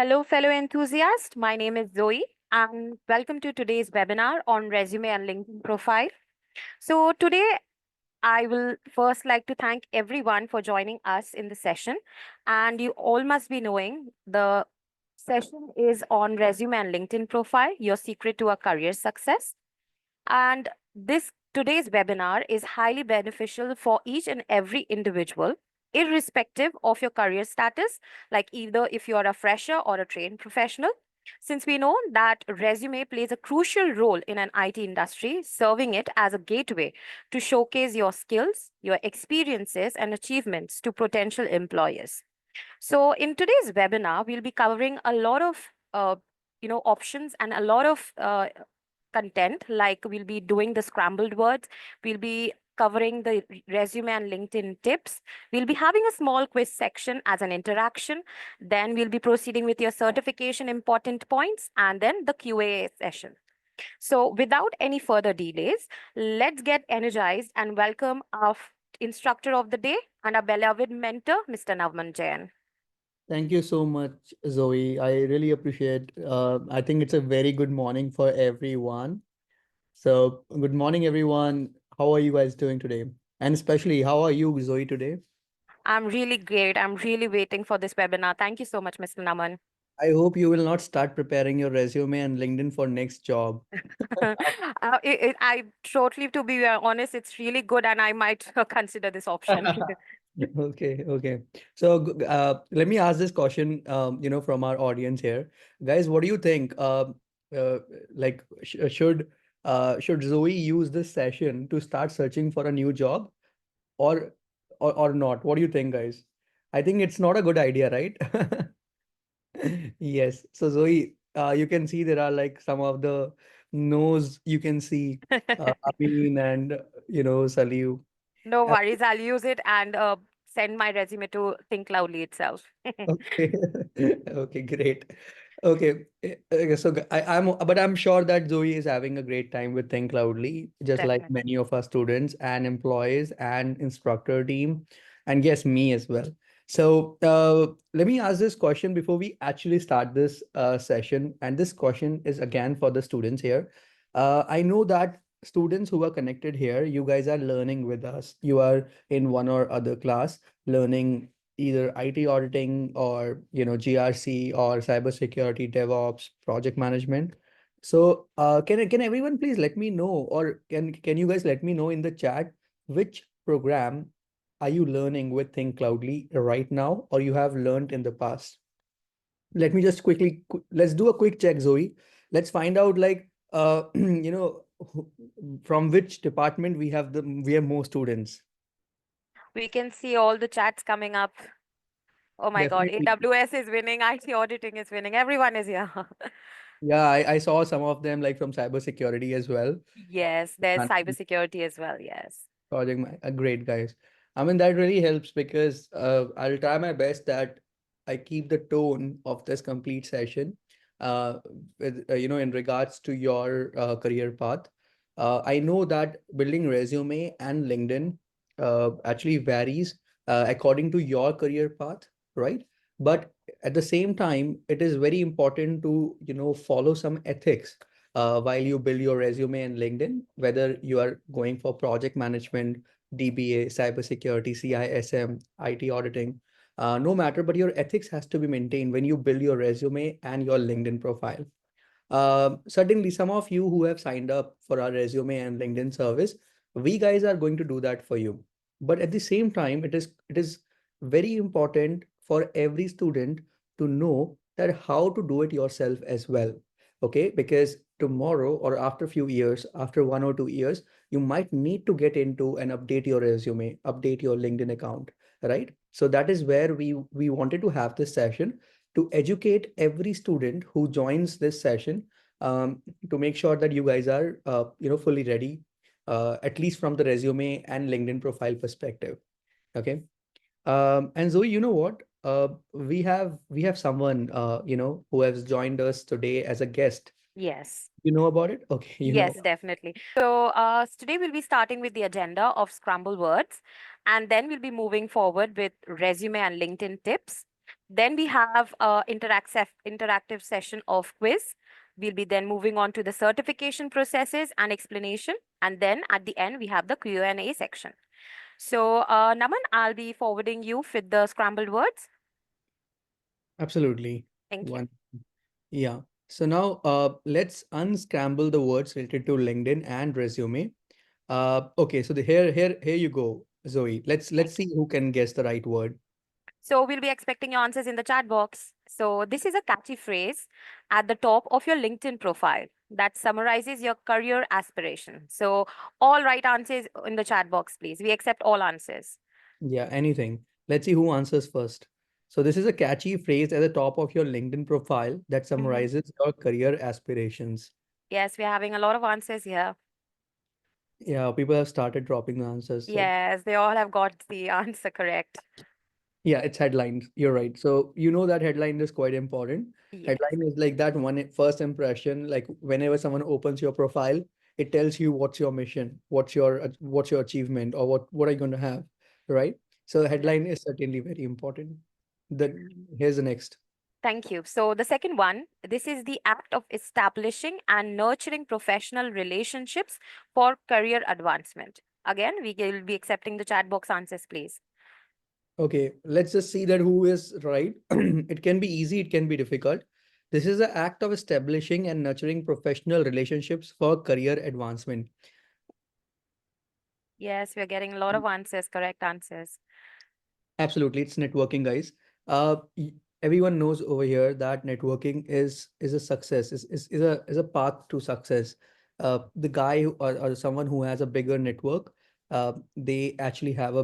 Hello, fellow enthusiasts. My name is Zoe, and welcome to today's webinar on resume and LinkedIn profile. So today, I will first like to thank everyone for joining us in the session. And you all must be knowing the session is on resume and LinkedIn profile, your secret to a career success. And this today's webinar is highly beneficial for each and every individual, irrespective of your career status, like either if you are a fresher or a trained professional. Since we know that resume plays a crucial role in an IT industry, serving it as a gateway to showcase your skills, your experiences, and achievements to potential employers. So in today's webinar, we'll be covering a lot of options and a lot of content, like we'll be doing the scrambled words, we'll be covering the resume and LinkedIn tips. We'll be having a small quiz section as an interaction. Then we'll be proceeding with your certification important points and then the QA session. So without any further delays, let's get energized and welcome our instructor of the day and our beloved mentor, Mr. Navman Jain. Thank you so much, Zoe. I really appreciate. I think it's a very good morning for everyone. So, good morning, everyone. How are you guys doing today? And especially, how are you, Zoe, today? I'm really great. I'm really waiting for this webinar. Thank you so much, Mr. Naman. I hope you will not start preparing your resume and LinkedIn for next job. I totally, to be honest, it's really good, and I might consider this option. Okay, okay. So, let me ask this question, from our audience here, guys. What do you think? Uh, like, should Zoe use this session to start searching for a new job, or or not? What do you think, guys? I think it's not a good idea, right? Yes. So Zoe, you can see there are like some of the no's you can see, Amin and Saliu. No worries. I'll use it and send my resume to Thinkcloudly itself. Okay. Okay, great. Okay. Okay, so but I'm sure that Zoe is having a great time with Think Loudly, just like Definitely. many of our students and employees and instructor team, and yes, me as well. So let me ask this question before we actually start this session. And this question is again for the students here. I know that students who are connected here, you guys are learning with us. You are in one or other class learning either IT auditing or GRC or cybersecurity, DevOps, project management. So can everyone please let me know, or can you guys let me know in the chat which program are you learning with Think Cloudly right now, or you have learned in the past? Let me just let's do a quick check, Zoe. Let's find out like from which department we have more students. We can see all the chats coming up. Oh my God, Definitely. AWS is winning, IT auditing is winning. Everyone is here. Yeah, I saw some of them like from cybersecurity as well. Yes, there's Management, cybersecurity as well. Yes. great guys. I mean, that really helps because I'll try my best that I keep the tone of this complete session uh, in regards to your career path. I know that building resume and LinkedIn actually varies according to your career path, right? But at the same time, it is very important to, follow some ethics while you build your resume and LinkedIn, whether you are going for project management, DBA, cybersecurity, CISM, IT auditing, no matter, but your ethics has to be maintained when you build your resume and your LinkedIn profile. Certainly, some of you who have signed up for our resume and LinkedIn service, we guys are going to do that for you. But at the same time, it is very important for every student to know that how to do it yourself as well. Okay, because tomorrow or after a few years, after 1 or 2 years, you might need to get into and update your resume, update your LinkedIn account, right? So that is where we wanted to have this session to educate every student who joins this session, to make sure that you guys are fully ready, at least from the resume and LinkedIn profile perspective. Okay. And Zoe, you know what? We have someone who has joined us today as a guest. Yes. You know about it? Okay, you Yes, know. definitely. So today we'll be starting with the agenda of scramble words, and then we'll be moving forward with resume and LinkedIn tips. Then we have a interactive session of quiz. We'll be then moving on to the certification processes and explanation. And then at the end, we have the Q&A section. So, Naman, I'll be forwarding you with the scrambled words. Absolutely. Thank you. One. Yeah. So now let's unscramble the words related to LinkedIn and resume. Okay, so here you go, Zoe. Let's Thank you. see who can guess the right word. So we'll be expecting your answers in the chat box. So this is a catchy phrase at the top of your LinkedIn profile that summarizes your career aspiration. So all right answers in the chat box, please. We accept all answers. Yeah, anything. Let's see who answers first. So this is a catchy phrase at the top of your LinkedIn profile that Mhm. summarizes your career aspirations. Yes, we're having a lot of answers here. Yeah, people have started dropping the answers. So Yes, they all have got the answer correct. yeah, it's headlines. You're right. So you know that headline is quite important. Yes. Headline is like that first impression. Like whenever someone opens your profile, it tells you what's your mission, what's your achievement, or what are you going to have, right? So the headline is certainly very important. The Here's the next. Thank you. So the second one, this is the act of establishing and nurturing professional relationships for career advancement. Again, we will be accepting the chat box answers, please. Okay, let's just see that who is right. It can be easy, it can be difficult. This is the act of establishing and nurturing professional relationships for career advancement. Yes, we are getting a lot of answers, correct answers. Absolutely, it's networking, guys. Everyone knows over here that networking is a success, is a path to success. The guy or someone who has a bigger network, they actually have a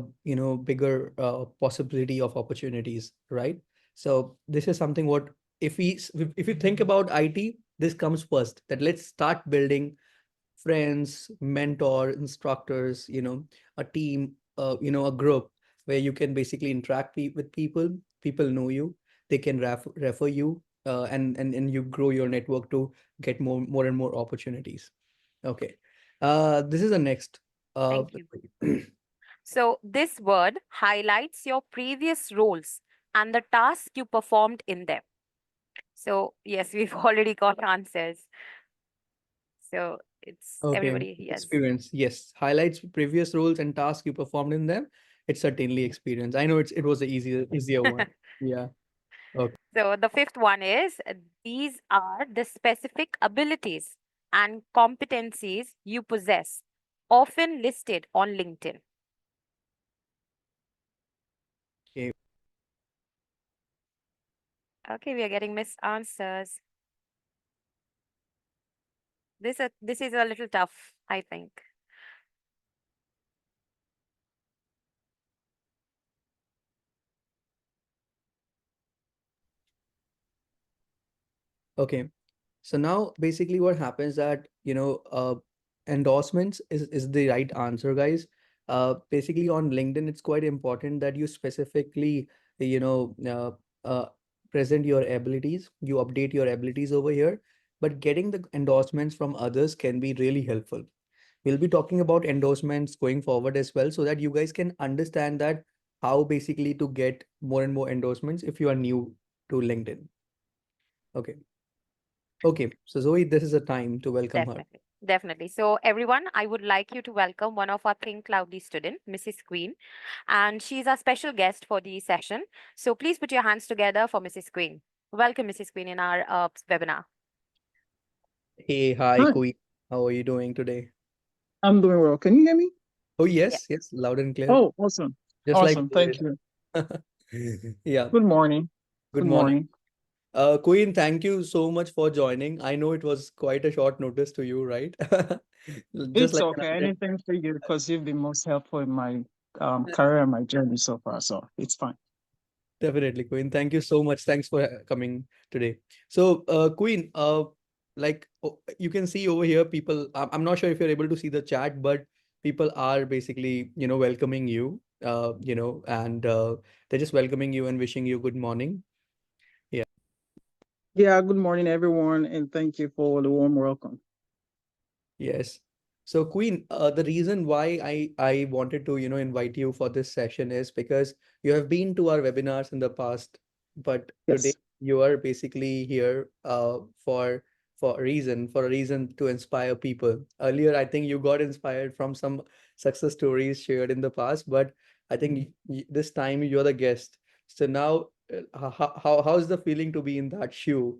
bigger possibility of opportunities, right? So this is something what if we think about IT, this comes first. That let's start building friends, mentor, instructors, a team, a group where you can basically interact with people. People know you, they can refer you, and you grow your network to get more and more opportunities. Okay, this is the next. Uh, Thank you. So this word highlights your previous roles and the tasks you performed in them. So yes, we've already got answers. So it's okay, everybody, yes. experience. Yes, highlights previous roles and tasks you performed in them. It's certainly experience. I know it was the easier one. Yeah. Okay. So the fifth one is these are the specific abilities and competencies you possess, often listed on LinkedIn. Okay, we are getting missed answers. This is a little tough, I think. Okay. So now basically what happens that, endorsements is the right answer, guys. Basically on LinkedIn, it's quite important that you specifically, you know, present your abilities, you update your abilities over here, but getting the endorsements from others can be really helpful. We'll be talking about endorsements going forward as well, so that you guys can understand that how basically to get more and more endorsements if you are new to LinkedIn. Okay. Okay, so Zoe, this is a time to welcome her. Definitely. Definitely. So, everyone, I would like you to welcome one of our Think Loudly student, Mrs. Queen, and she's our special guest for the session. So, please put your hands together for Mrs. Queen. Welcome, Mrs. Queen, in our webinar. Hey, hi, Hi, Kui. How are you doing today? I'm doing well. Can you hear me? Oh, Yeah. yes, loud and clear. Oh, awesome. Just like Awesome. Thank always. you. Yeah, Good morning. good Good morning. morning. Queen, thank you so much for joining. I know it was quite a short notice to you, right? Just It's like okay. Anything for you because you've been most helpful in my career and my journey so far. So it's fine. definitely, Queen. Thank you so much. Thanks for coming today. So, Queen, you can see over here, people. I'm not sure if you're able to see the chat, but people are basically, welcoming you. And they're just welcoming you and wishing you good morning. Yeah. Yeah, good morning, everyone, and thank you for the warm welcome. Yes. So, Queen, the reason why I wanted to, invite you for this session is because you have been to our webinars in the past, but today Yes. you are basically here for a reason to inspire people. Earlier, I think you got inspired from some success stories shared in the past, but I think this time you're the guest. So now, how's the feeling to be in that shoe?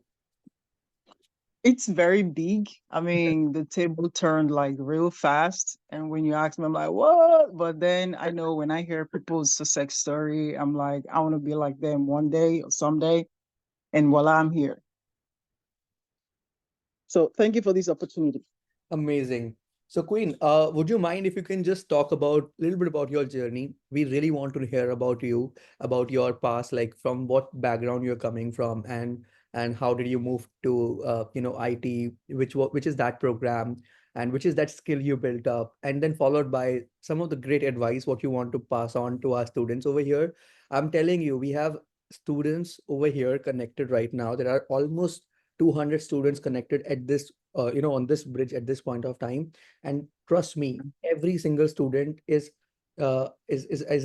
It's very big. I mean, the table turned like real fast. And when you ask me, I'm like, what? But then I know when I hear people's success story, I'm like, I want to be like them one day or someday. And while I'm here. So thank you for this opportunity. Amazing. So, Queen, would you mind if you can just talk about a little bit about your journey? We really want to hear about you, about your past, like from what background you're coming from, and how did you move to IT, which is that program, and which is that skill you built up, and then followed by some of the great advice what you want to pass on to our students over here. I'm telling you, we have students over here connected right now. There are almost 200 students connected at this on this bridge at this point of time, and trust me, every single student is an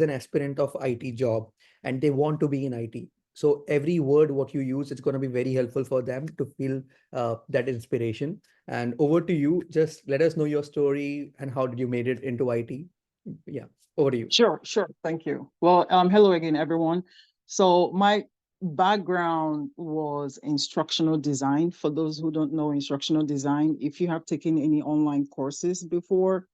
aspirant of IT job, and they want to be in IT. So every word what you use, it's going to be very helpful for them to feel that inspiration. And over to you, just let us know your story and how did you made it into IT. Yeah, over to you. Sure, sure. Thank you. Well, hello again, everyone. So my background was instructional design. For those who don't know instructional design, if you have taken any online courses before,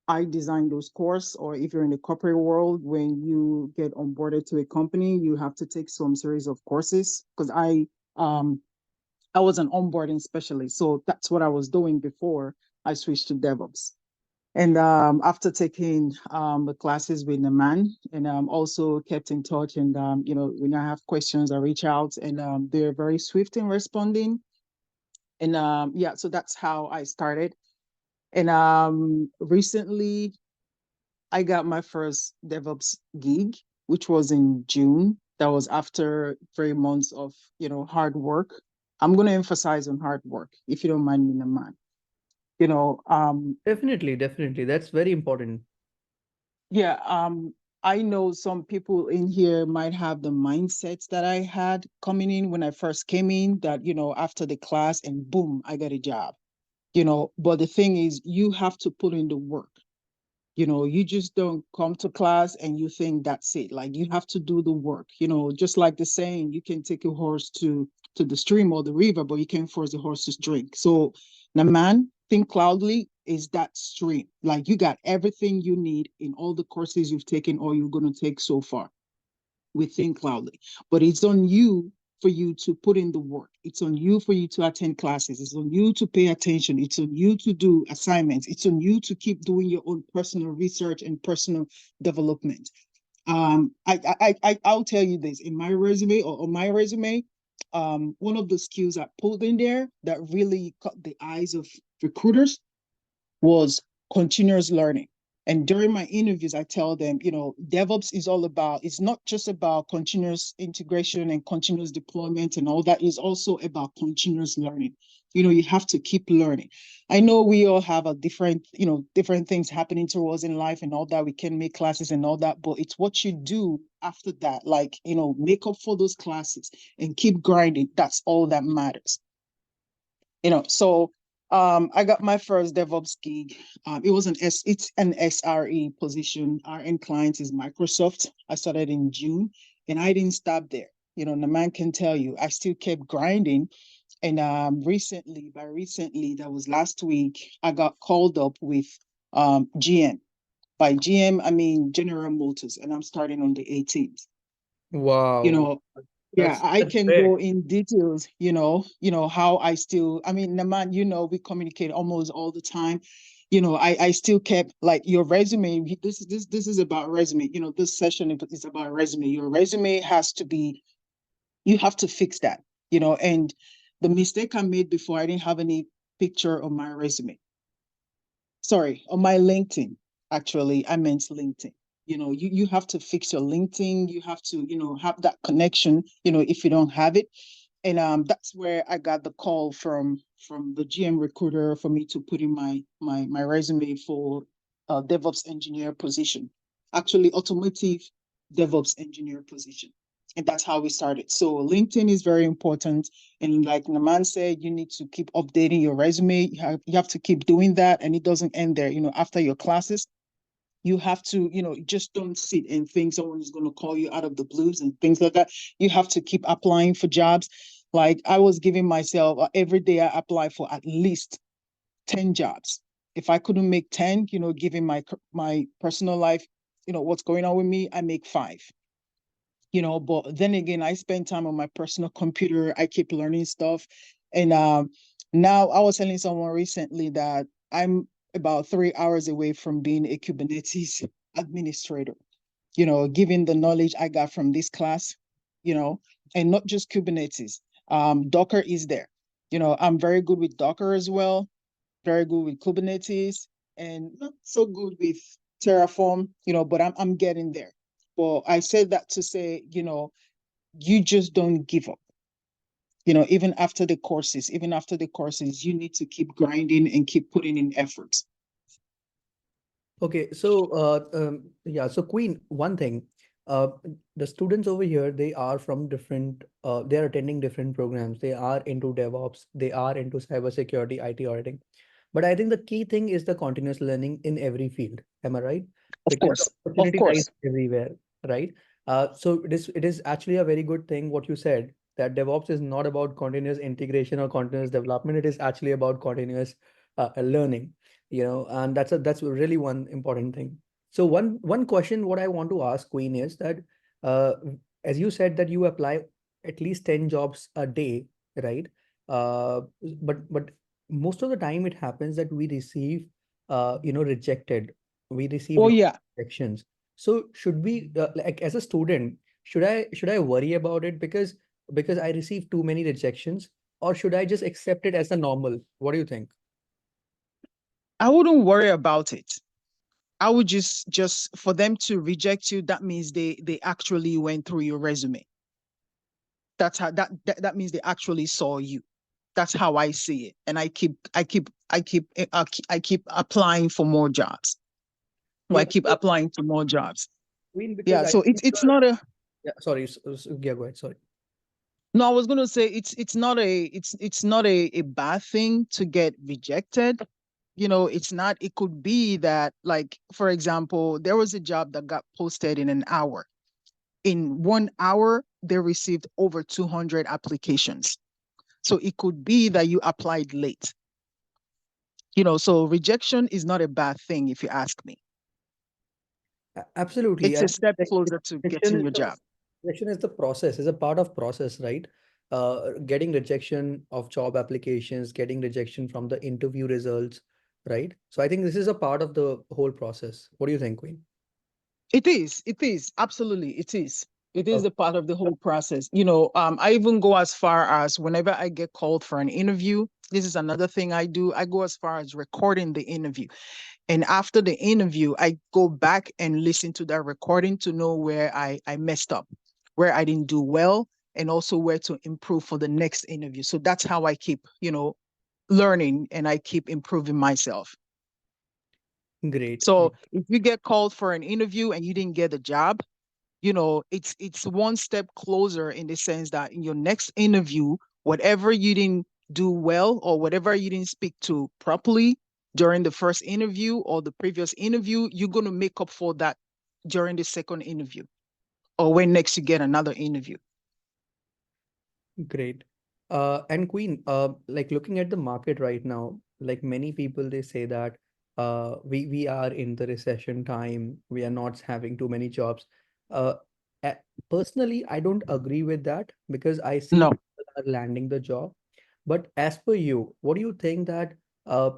I designed those courses, or if you're in the corporate world, when you get onboarded to a company, you have to take some series of courses. Because I was an onboarding specialist, so that's what I was doing before I switched to DevOps. And after taking the classes with Naman, and also kept in touch, and when I have questions, I reach out, and they're very swift in responding. And yeah, so that's how I started. And recently, I got my first DevOps gig, which was in June. That was after 3 months of hard work. I'm going to emphasize on hard work, if you don't mind me, Naman. You know, Definitely, definitely, that's very important. Yeah, I know some people in here might have the mindsets that I had coming in when I first came in, that, after the class and boom, I got a job, but the thing is, you have to put in the work. You just don't come to class and you think that's it. Like, you have to do the work, just like the saying, you can take a horse to the stream or the river, but you can't force the horse to drink. So the man, Thinkcloudly is that stream. Like, you got everything you need in all the courses you've taken or you're going to take so far with Thinkcloudly. But it's on you for you to put in the work. It's on you for you to attend classes. It's on you to pay attention. It's on you to do assignments. It's on you to keep doing your own personal research and personal development. I'll tell you this, in my resume, or on my resume, one of the skills I pulled in there that really caught the eyes of recruiters was continuous learning. And during my interviews, I tell them, DevOps is all about, it's not just about continuous integration and continuous deployment and all that. It's also about continuous learning. You have to keep learning. I know we all have a different things happening to us in life and all that. We can make classes and all that, but it's what you do after that, like, make up for those classes and keep grinding. That's all that matters. So I got my first DevOps gig. It's an SRE position. Our end client is Microsoft. I started in June, and I didn't stop there. The man can tell you, I still kept grinding. And recently, that was last week, I got called up with GM. By GM, I mean General Motors, and I'm starting on the 18th. Wow, Yeah, I that's can great. go in details, how I still, I mean, Naman, we communicate almost all the time. I still kept, like, your resume. This is about resume. This session is about resume. Your resume has to be, you have to fix that, and the mistake I made before, I didn't have any picture on my resume. Sorry, on my LinkedIn. Actually, I meant LinkedIn. You have to fix your LinkedIn. You have to, have that connection, if you don't have it. And that's where I got the call from the GM recruiter for me to put in my resume for DevOps engineer position. Actually, automotive DevOps engineer position. And that's how we started. So LinkedIn is very important. And like Naman said, you need to keep updating your resume. You have to keep doing that. And it doesn't end there. After your classes, you have to, just don't sit and think someone is going to call you out of the blues and things like that. You have to keep applying for jobs. Like I was giving myself every day I apply for at least 10 jobs. If I couldn't make 10, given my personal life, what's going on with me, I make 5. But then again, I spend time on my personal computer. I keep learning stuff. And now I was telling someone recently that I'm about 3 hours away from being a Kubernetes administrator, given the knowledge I got from this class, and not just Kubernetes. Docker is there. I'm very good with Docker as well, very good with Kubernetes, and not so good with Terraform, but I'm getting there. But I said that to say, you just don't give up. Even after the courses, you need to keep grinding and keep putting in efforts. Okay, so yeah, so Queen, one thing, uh, the students over here, they are from different, they are attending different programs. They are into DevOps, they are into cybersecurity, IT auditing. But I think the key thing is the continuous learning in every field. Am I right? Of Because the course, of opportunity lies course. everywhere, right? So it is actually a very good thing what you said, that DevOps is not about continuous integration or continuous development. It is actually about continuous learning, and that's really one important thing. So one question what I want to ask Queen is that, uh, as you said that you apply at least 10 jobs a day, right? But most of the time it happens that we receive rejected, we receive Oh yeah. rejections. So should we, like, as a student, should I worry about it because I receive too many rejections, or should I just accept it as a normal? What do you think? I wouldn't worry about it. I would just for them to reject you, that means they actually went through your resume. That's how that means they actually saw you. That's how I see it. And I keep applying for more jobs. I Yeah, keep applying to more jobs. Queen, because Yeah. I So think it's not a yeah, sorry, yeah, go ahead, sorry. no, I was gonna say it's not a bad thing to get rejected. It's not, it could be that, like, for example, there was a job that got posted in an hour. In 1 hour, they received over 200 applications. So it could be that you applied late. So rejection is not a bad thing if you ask me. Absolutely. It's I a think step like, closer to rejection getting is your the job. rejection is the process, is a part of process, right? Getting rejection of job applications, getting rejection from the interview results, right? So I think this is a part of the whole process. What do you think, Queen? It is, absolutely, it is. It is Okay. a part of the whole process. I even go as far as whenever I get called for an interview, this is another thing I do. I go as far as recording the interview. And after the interview, I go back and listen to that recording to know where I messed up, where I didn't do well, and also where to improve for the next interview. So that's how I keep, learning, and I keep improving myself. Great. So if you get called for an interview and you didn't get the job, it's one step closer, in the sense that in your next interview, whatever you didn't do well or whatever you didn't speak to properly during the first interview or the previous interview, you're going to make up for that during the second interview, or when next you get another interview. Great. And Queen, like looking at the market right now, like many people, they say that we are in the recession time, we are not having too many jobs. Uh, a- Personally, I don't agree with that because I see No, people are landing the job. But as per you, what do you think that uh,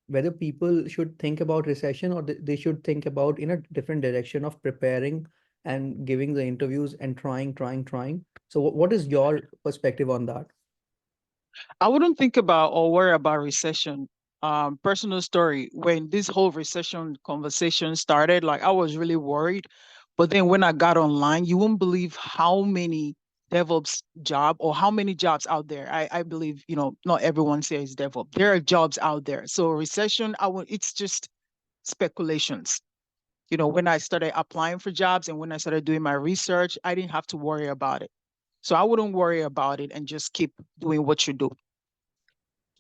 whether people should think about recession, or they should think about in a different direction of preparing and giving the interviews and trying? So what is your perspective on that? I wouldn't think about or worry about recession. Personal story, when this whole recession conversation started, like, I was really worried. But then when I got online, you won't believe how many DevOps job, or how many jobs out there. I believe, not everyone says DevOps. There are jobs out there. So recession, it's just speculations. When I started applying for jobs and when I started doing my research, I didn't have to worry about it. So I wouldn't worry about it and just keep doing what you do.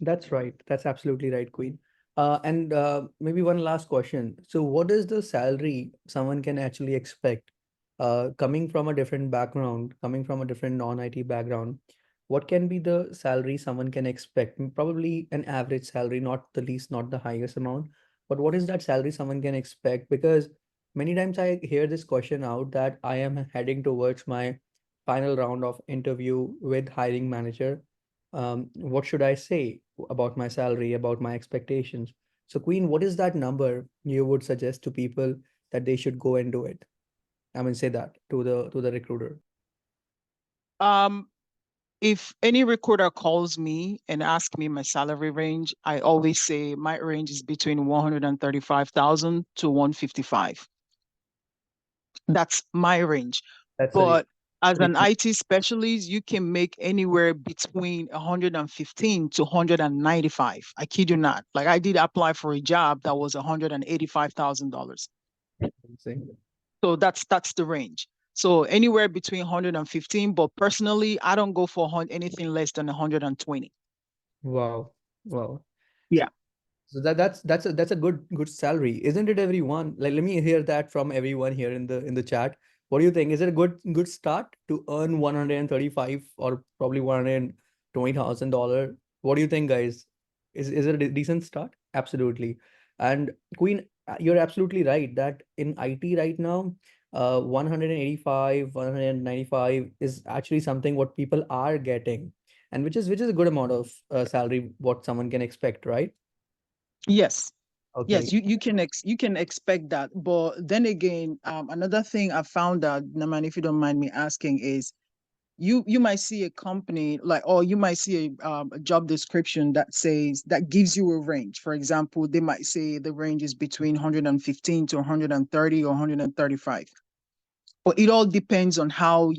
That's right. That's absolutely right, Queen. And maybe one last question. So, what is the salary someone can actually expect? Coming from a different background, coming from a different non-IT background, what can be the salary someone can expect? Probably an average salary, not the least, not the highest amount. But what is that salary someone can expect? Because many times I hear this question out that I am heading towards my final round of interview with hiring manager. What should I say about my salary, about my expectations? So, Queen, what is that number you would suggest to people that they should go and do it? I mean, say that to the recruiter. Um, if any recruiter calls me and asks me my salary range, I always say my range is between 135,000 to 155. That's my range. That's But as pretty an clear. IT specialist, you can make anywhere between 115 to 195. I kid you not. Like I did apply for a job that was $185,000. Amazing. So that's the range. So anywhere between 115, but personally, I don't go for anything less than 120. Wow. Wow. So, Yeah. so that's a good salary, isn't it, everyone? Like, let me hear that from everyone here in the chat. What do you think? Is it a good start to earn 135 or probably $120,000? What do you think, guys? Is it a decent start? Absolutely. And Queen, you're absolutely right that in IT right now, 185, 195 is actually something what people are getting, and which is a good amount of salary what someone can expect, right? Yes. Okay. Yes, you can expect that. But then again, another thing I found out, Naman, if you don't mind me asking, is you might see a company like, or you might see a job description that gives you a range. For example, they might say the range is between 115 to 130 or 135. But it all depends on how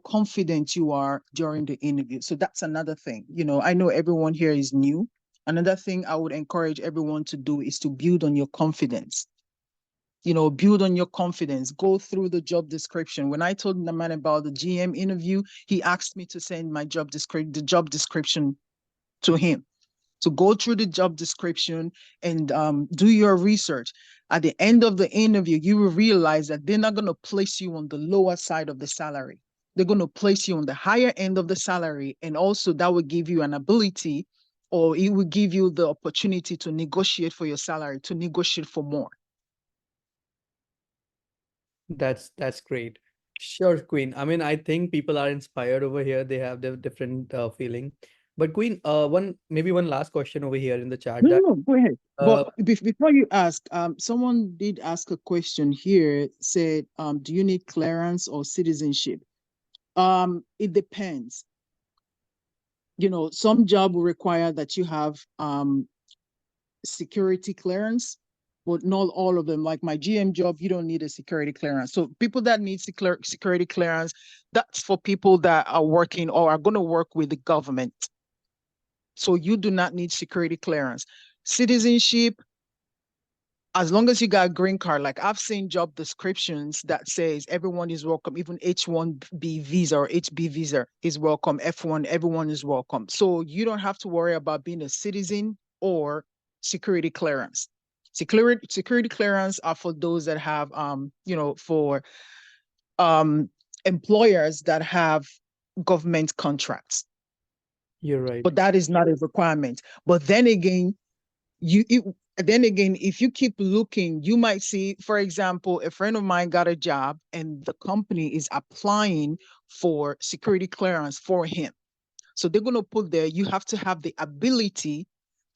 confident you are during the interview. So that's another thing. I know everyone here is new. Another thing I would encourage everyone to do is to build on your confidence. Build on your confidence. Go through the job description. When I told the man about the GM interview, he asked me to send the job description to him. So go through the job description and do your research. At the end of the interview, you will realize that they're not going to place you on the lower side of the salary. They're going to place you on the higher end of the salary. And also that will give you an ability, or it will give you the opportunity to negotiate for your salary, to negotiate for more. That's great. Sure, Queen. I mean, I think people are inspired over here. They have their different feeling. But Queen, one last question over here in the chat No, that no, no, go ahead. uh But before you ask, someone did ask a question here, said, do you need clearance or citizenship? It depends. Some job will require that you have security clearance, but not all of them. Like my GM job, you don't need a security clearance. So people that need security clearance, that's for people that are working or are going to work with the government. So you do not need security clearance. Citizenship, as long as you got a green card, like I've seen job descriptions that says everyone is welcome, even H1B visa or HB visa is welcome, F1, everyone is welcome. So you don't have to worry about being a citizen or security clearance. Security clearance are for those that have, for employers that have government contracts. you're right. But that is not a requirement. But then again, if you keep looking, you might see, for example, a friend of mine got a job and the company is applying for security clearance for him. So they're going to put there, you have to have the ability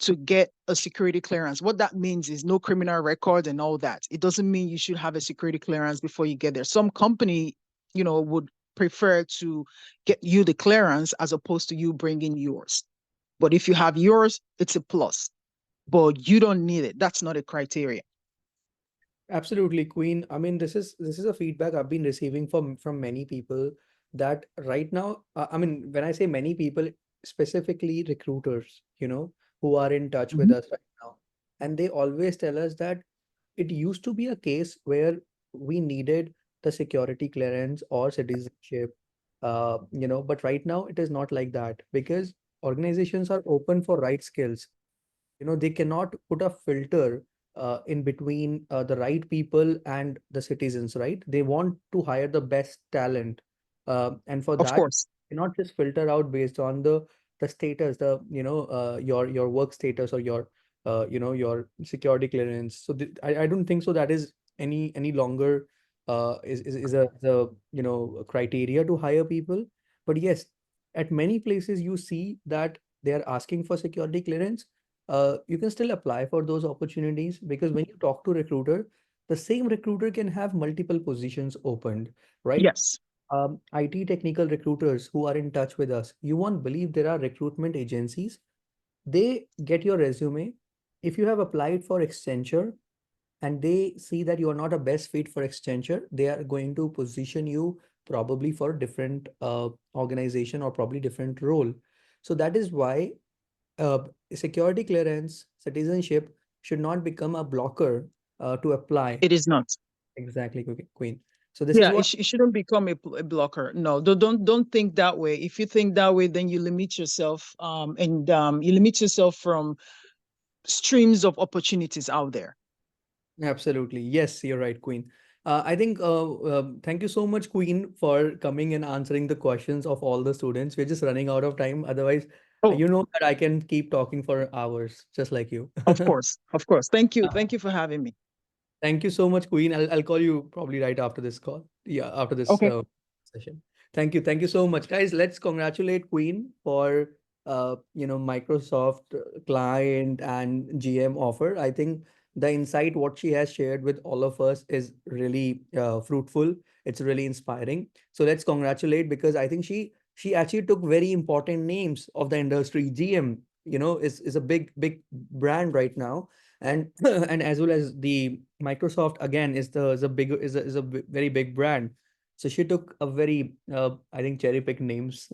to get a security clearance. What that means is no criminal record and all that. It doesn't mean you should have a security clearance before you get there. Some company, would prefer to get you the clearance as opposed to you bringing yours. But if you have yours, it's a plus. But you don't need it. That's not a criteria. Absolutely, Queen. I mean, this is a feedback I've been receiving from many people that right now, I mean, when I say many people, specifically recruiters, who are in touch with Mhm. us right now, and they always tell us that it used to be a case where we needed the security clearance or citizenship But right now it is not like that because organizations are open for right skills. They cannot put a filter in between the right people and the citizens, right? They want to hire the best talent, and for Of that, course. cannot just filter out based on the status, your work status or your security clearance. So I don't think so that is any longer is a criteria to hire people. But yes, at many places you see that they are asking for security clearance. You can still apply for those opportunities because when you talk to recruiter, the same recruiter can have multiple positions opened, right? Yes. IT technical recruiters who are in touch with us, you won't believe there are recruitment agencies. They get your resume. If you have applied for Accenture and they see that you are not a best fit for Accenture, they are going to position you probably for a different organization or probably different role. So that is why uh, security clearance, citizenship should not become a blocker to apply. It is not. Exactly, Queen. So this is Yeah, what it shouldn't become a blocker. No, don't think that way. If you think that way, then you limit yourself, and you limit yourself from streams of opportunities out there. absolutely. Yes, you're right, Queen. I think thank you so much, Queen, for coming and answering the questions of all the students. We're just running out of time. Otherwise, Oh, you know that I can keep talking for hours, just like you. of course, of course. Thank you for having me. Thank you so much, Queen. I'll call you probably right after this call. Yeah, after this Okay. session. Thank you so much, guys. Let's congratulate Queen for Microsoft client and GM offer. I think the insight what she has shared with all of us is really fruitful. It's really inspiring. So let's congratulate because I think she actually took very important names of the industry. GM, is a big brand right now, and and as well as the Microsoft again is a big very big brand. So she took a very I think cherry pick names.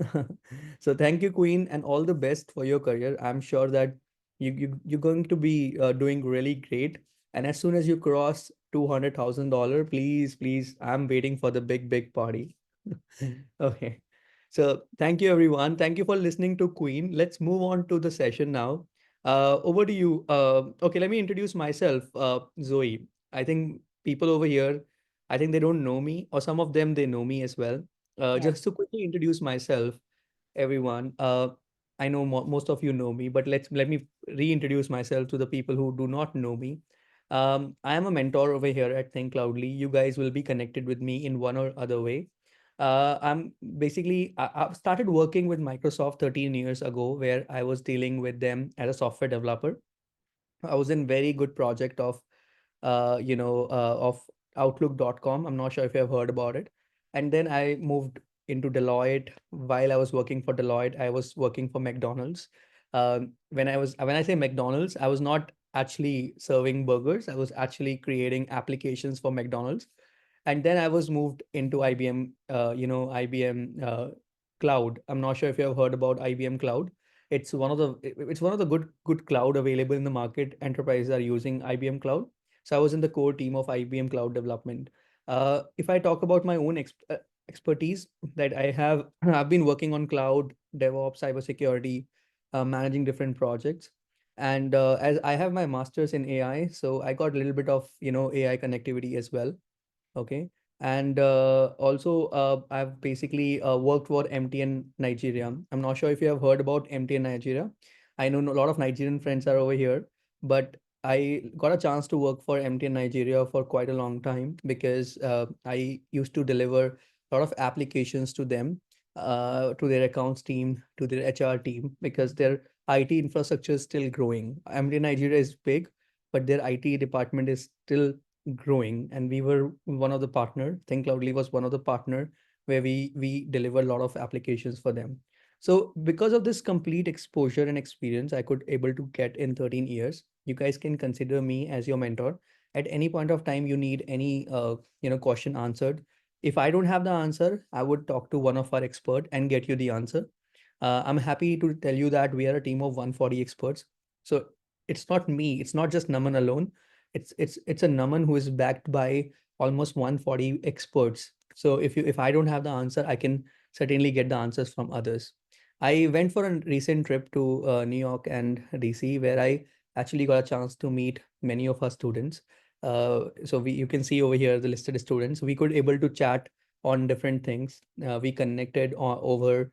So thank you, Queen, and all the best for your career. I'm sure that you're going to be doing really great. And as soon as you cross $200,000, please, I'm waiting for the big party. Okay. So thank you, everyone. Thank you for listening to Queen. Let's move on to the session now. Over to you. Okay, let me introduce myself, Zoe. I think people over here, I think they don't know me, or some of them they know me as well. Yes. Just to quickly introduce myself, everyone. I know most of you know me, but let me reintroduce myself to the people who do not know me. I am a mentor over here at Thinkcloudly. You guys will be connected with me in one or other way. I've started working with Microsoft 13 years ago, where I was dealing with them as a software developer. I was in very good project of Outlook.com. I'm not sure if you have heard about it. And then I moved into Deloitte. While I was working for Deloitte, I was working for McDonald's. When I say McDonald's, I was not actually serving burgers. I was actually creating applications for McDonald's. And then I was moved into IBM, IBM Cloud. I'm not sure if you have heard about IBM Cloud. It's one of the good cloud available in the market. Enterprises are using IBM Cloud. So I was in the core team of IBM Cloud development. If I talk about my own expertise that I have, I've been working on cloud, DevOps, cybersecurity, managing different projects. And as I have my master's in AI, so I got a little bit of AI connectivity as well. Okay. And also, I've basically worked for MTN Nigeria. I'm not sure if you have heard about MTN Nigeria. I know a lot of Nigerian friends are over here, but I got a chance to work for MTN Nigeria for quite a long time because I used to deliver a lot of applications to them, to their accounts team, to their HR team, because their IT infrastructure is still growing. MTN Nigeria is big, but their IT department is still growing, and we were one of the partner. Thinkcloudly was one of the partner where we deliver a lot of applications for them. So because of this complete exposure and experience I could able to get in 13 years, you guys can consider me as your mentor. At any point of time you need any question answered, if I don't have the answer, I would talk to one of our expert and get you the answer. I'm happy to tell you that we are a team of 140 experts. So it's not me, it's not just Naman alone. It's a Naman who is backed by almost 140 experts. So if I don't have the answer, I can certainly get the answers from others. I went for a recent trip to New York and DC, where I actually got a chance to meet many of our students. So you can see over here the listed students. We could able to chat on different things. We connected over,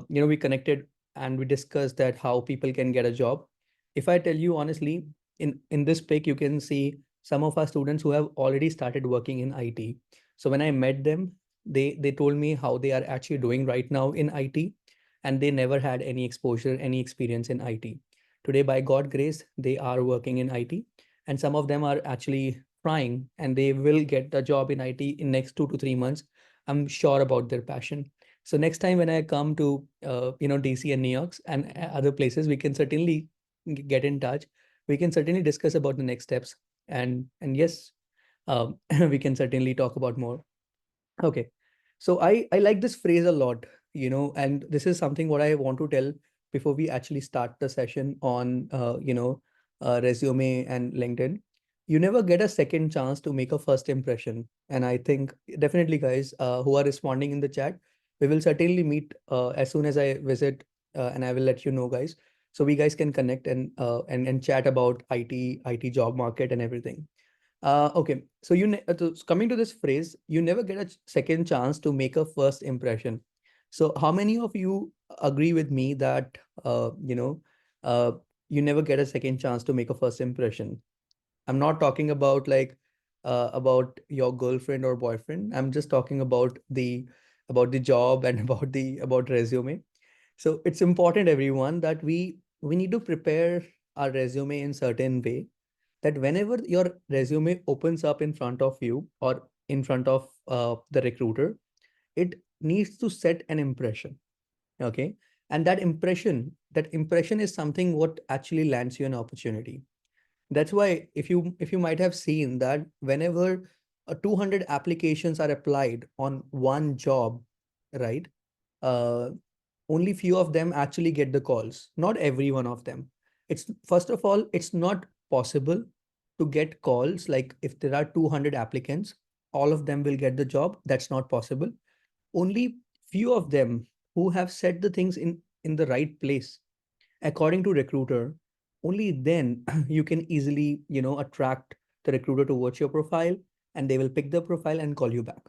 we connected and we discussed that how people can get a job. If I tell you honestly, in this pic, you can see some of our students who have already started working in IT. So when I met them, they told me how they are actually doing right now in IT, and they never had any exposure, any experience in IT. Today, by God grace, they are working in IT, and some of them are actually trying, and they will get the job in IT in next 2 to 3 months. I'm sure about their passion. So next time when I come to DC and New York and other places, we can certainly get in touch. We can certainly discuss about the next steps, and yes, we can certainly talk about more. Okay. So I like this phrase a lot, and this is something what I want to tell before we actually start the session on resume and LinkedIn. You never get a second chance to make a first impression. And I think definitely guys who are responding in the chat, we will certainly meet as soon as I visit, and I will let you know, guys. So we guys can connect and chat about IT job market and everything. Okay, so coming to this phrase, you never get a second chance to make a first impression. So how many of you agree with me that uh, you never get a second chance to make a first impression? I'm not talking about like about your girlfriend or boyfriend. I'm just talking about the job and about resume. So it's important, everyone, that we need to prepare our resume in certain way that whenever your resume opens up in front of you or in front of the recruiter, it needs to set an impression. Okay. And that impression is something what actually lands you an opportunity. That's why if you might have seen that whenever 200 applications are applied on one job, right? Uh, Only few of them actually get the calls, not every one of them. It's first of all, it's not possible to get calls like if there are 200 applicants, all of them will get the job. That's not possible. Only few of them who have set the things in the right place according to recruiter, only then you can easily attract the recruiter towards your profile, and they will pick the profile and call you back.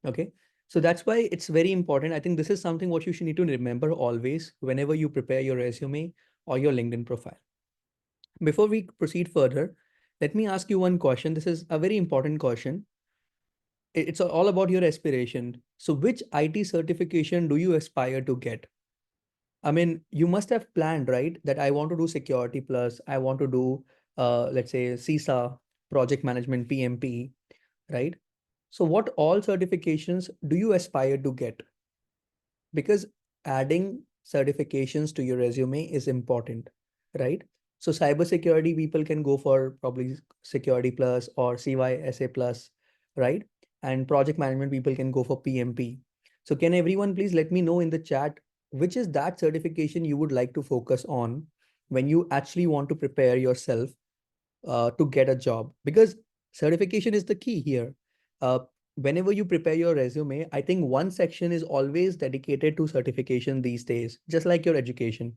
Okay. So that's why it's very important. I think this is something what you should need to remember always whenever you prepare your resume or your LinkedIn profile. Before we proceed further, let me ask you one question. This is a very important question. It's all about your aspiration. So which IT certification do you aspire to get? I mean, you must have planned, right? That I want to do security plus, I want to do, let's say, CISA, project management, PMP, right? So, what all certifications do you aspire to get? Because adding certifications to your resume is important, right? So, cybersecurity people can go for probably security plus or CYSA plus, right? And project management people can go for PMP. So, can everyone please let me know in the chat which is that certification you would like to focus on when you actually want to prepare yourself to get a job? Because certification is the key here. Whenever you prepare your resume, I think one section is always dedicated to certification these days, just like your education.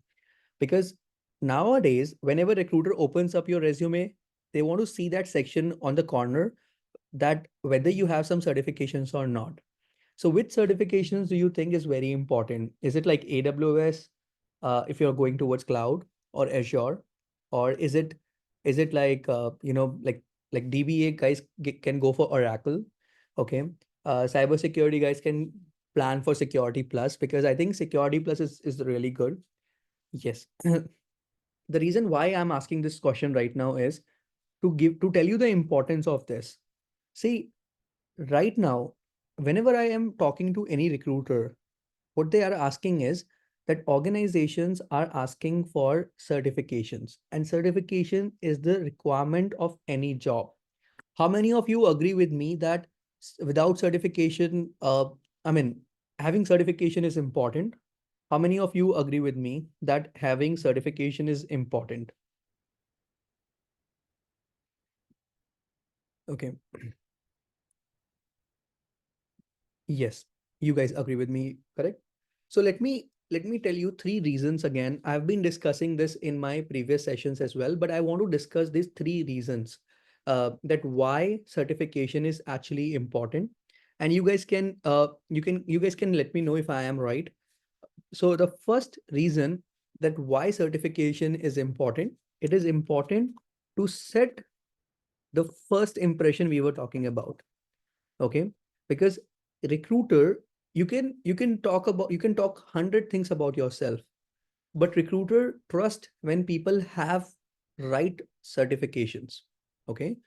Because nowadays, whenever recruiter opens up your resume, they want to see that section on the corner that whether you have some certifications or not. So which certifications do you think is very important? Is it like AWS, if you're going towards cloud, or Azure, or is it like like DBA guys can go for Oracle, okay? Cybersecurity guys can plan for Security Plus because I think Security Plus is really good. Yes. The reason why I'm asking this question right now is to tell you the importance of this. See, right now, whenever I am talking to any recruiter, what they are asking is that organizations are asking for certifications, and certification is the requirement of any job. How many of you agree with me that without certification, I mean, having certification is important? How many of you agree with me that having certification is important? Okay. Yes, you guys agree with me, correct? So let me tell you three reasons again. I've been discussing this in my previous sessions as well, but I want to discuss these three reasons that why certification is actually important. And you guys can let me know if I am right. So the first reason that why certification is important, it is important to set the first impression we were talking about. Okay, because recruiter, you can talk 100 things about yourself, but recruiter trust when people have right certifications. Okay,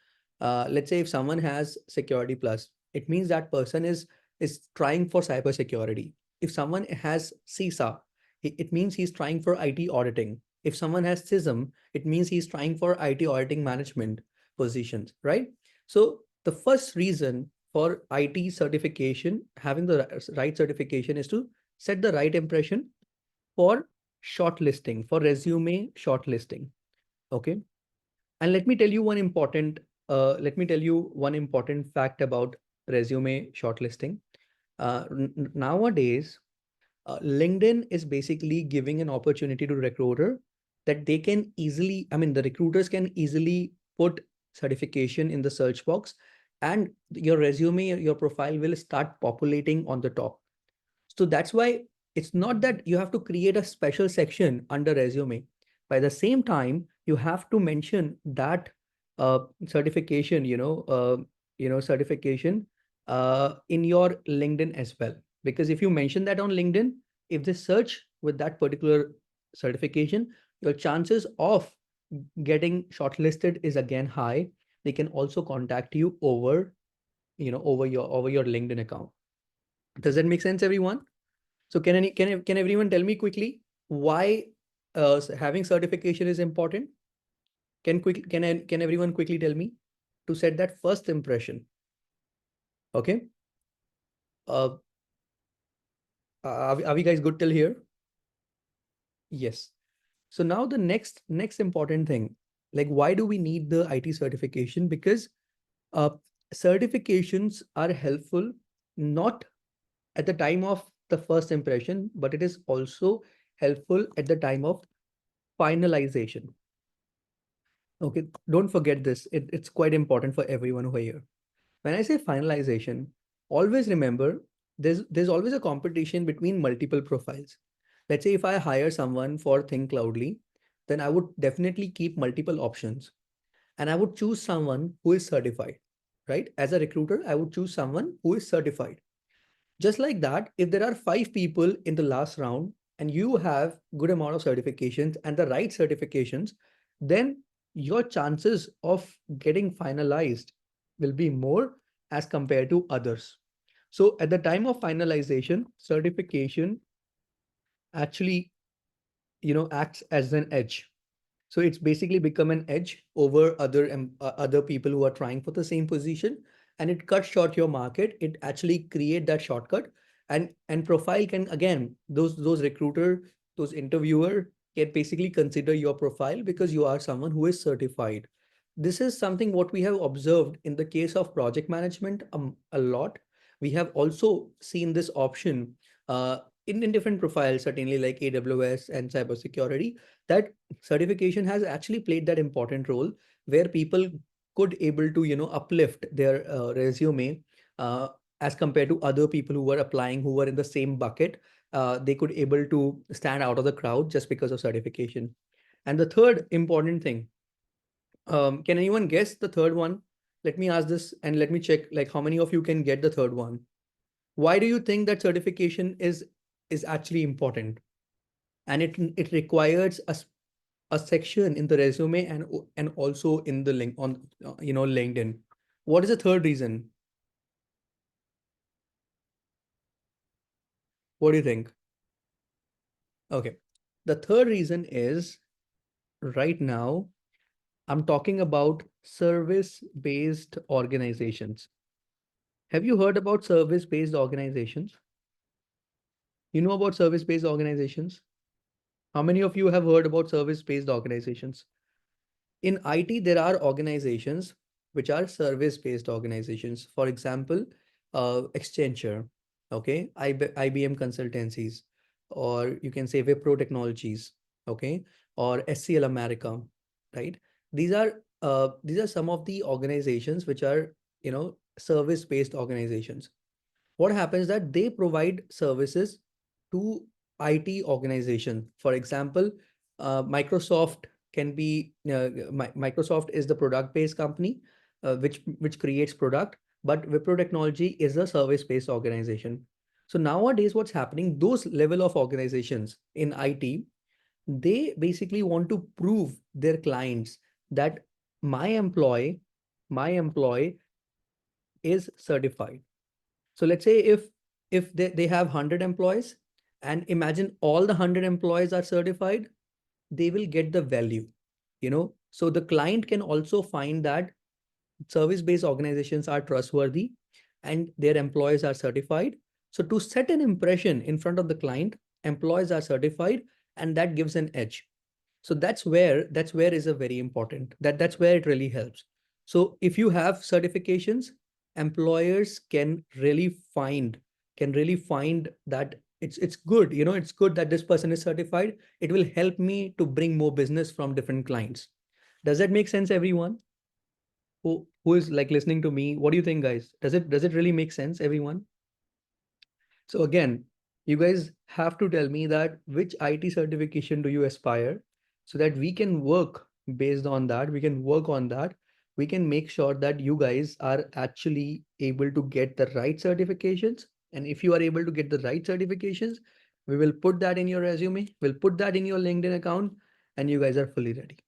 let's say if someone has security plus, it means that person is trying for cyber security. If someone has CISA, it means he's trying for IT auditing. If someone has CISM, it means he's trying for IT auditing management positions, right? So the first reason for IT certification, having the right certification, is to set the right impression for shortlisting, for resume shortlisting. Okay. And let me tell you one important fact about resume shortlisting. Nowadays, LinkedIn is basically giving an opportunity to recruiter that they can easily, I mean, the recruiters can easily put certification in the search box, and your resume, your profile will start populating on the top. So that's why it's not that you have to create a special section under resume. By the same time, you have to mention that certification, certification in your LinkedIn as well. Because if you mention that on LinkedIn, if they search with that particular certification, your chances of getting shortlisted is again high. They can also contact you over, over your LinkedIn account. Does that make sense, everyone? So can everyone tell me quickly why having certification is important? Can everyone quickly tell me to set that first impression? Okay. Uh, are we guys good till here? Yes. So now the next important thing, like why do we need the IT certification? Because uh, certifications are helpful not at the time of the first impression, but it is also helpful at the time of finalization. Okay, don't forget this. It's quite important for everyone who are here. When I say finalization, always remember there's always a competition between multiple profiles. Let's say if I hire someone for Thinkcloudly, then I would definitely keep multiple options and I would choose someone who is certified, right? As a recruiter, I would choose someone who is certified. Just like that, if there are 5 people in the last round and you have good amount of certifications and the right certifications, then your chances of getting finalized will be more as compared to others. So at the time of finalization, certification actually, acts as an edge. So it's basically become an edge over other people who are trying for the same position, and it cuts short your market. It actually create that shortcut, and profile can again those recruiter, those interviewer can basically consider your profile because you are someone who is certified. This is something what we have observed in the case of project management a lot. We have also seen this option in different profiles, certainly like AWS and cybersecurity, that certification has actually played that important role where people could able to uplift their resume as compared to other people who were applying who were in the same bucket. They could able to stand out of the crowd just because of certification. And the third important thing, can anyone guess the third one? Let me ask this and let me check like how many of you can get the third one. Why do you think that certification is actually important and it requires a section in the resume and also in the link on LinkedIn? What is the third reason? What do you think? Okay, the third reason is right now I'm talking about service-based organizations. Have you heard about service-based organizations? You know about service-based organizations? How many of you have heard about service-based organizations? In IT, there are organizations which are service-based organizations. For example, Accenture, okay, IBM consultancies, or you can say Wipro Technologies, okay, or SCL America, right? These are some of the organizations which are, service-based organizations. What happens that they provide services to IT organization. For example, Microsoft can be Microsoft is the product-based company, which creates product, but Wipro Technology is a service-based organization. So nowadays, what's happening? Those level of organizations in IT, they basically want to prove their clients that my employee, my employee is certified. So let's say if they have 100 employees, and imagine all the 100 employees are certified, they will get the value, So the client can also find that service-based organizations are trustworthy and their employees are certified. So to set an impression in front of the client, employees are certified, and that gives an edge. So that's where is a very important, that's where it really helps. So if you have certifications, employers can really find that it's good, it's good that this person is certified. It will help me to bring more business from different clients. Does that make sense, everyone? Who is like listening to me? What do you think, guys? Does it really make sense, everyone? So again, you guys have to tell me that which IT certification do you aspire, so that we can work based on that. We can work on that. We can make sure that you guys are actually able to get the right certifications. And if you are able to get the right certifications, we will put that in your resume. We'll put that in your LinkedIn account, and you guys are fully ready.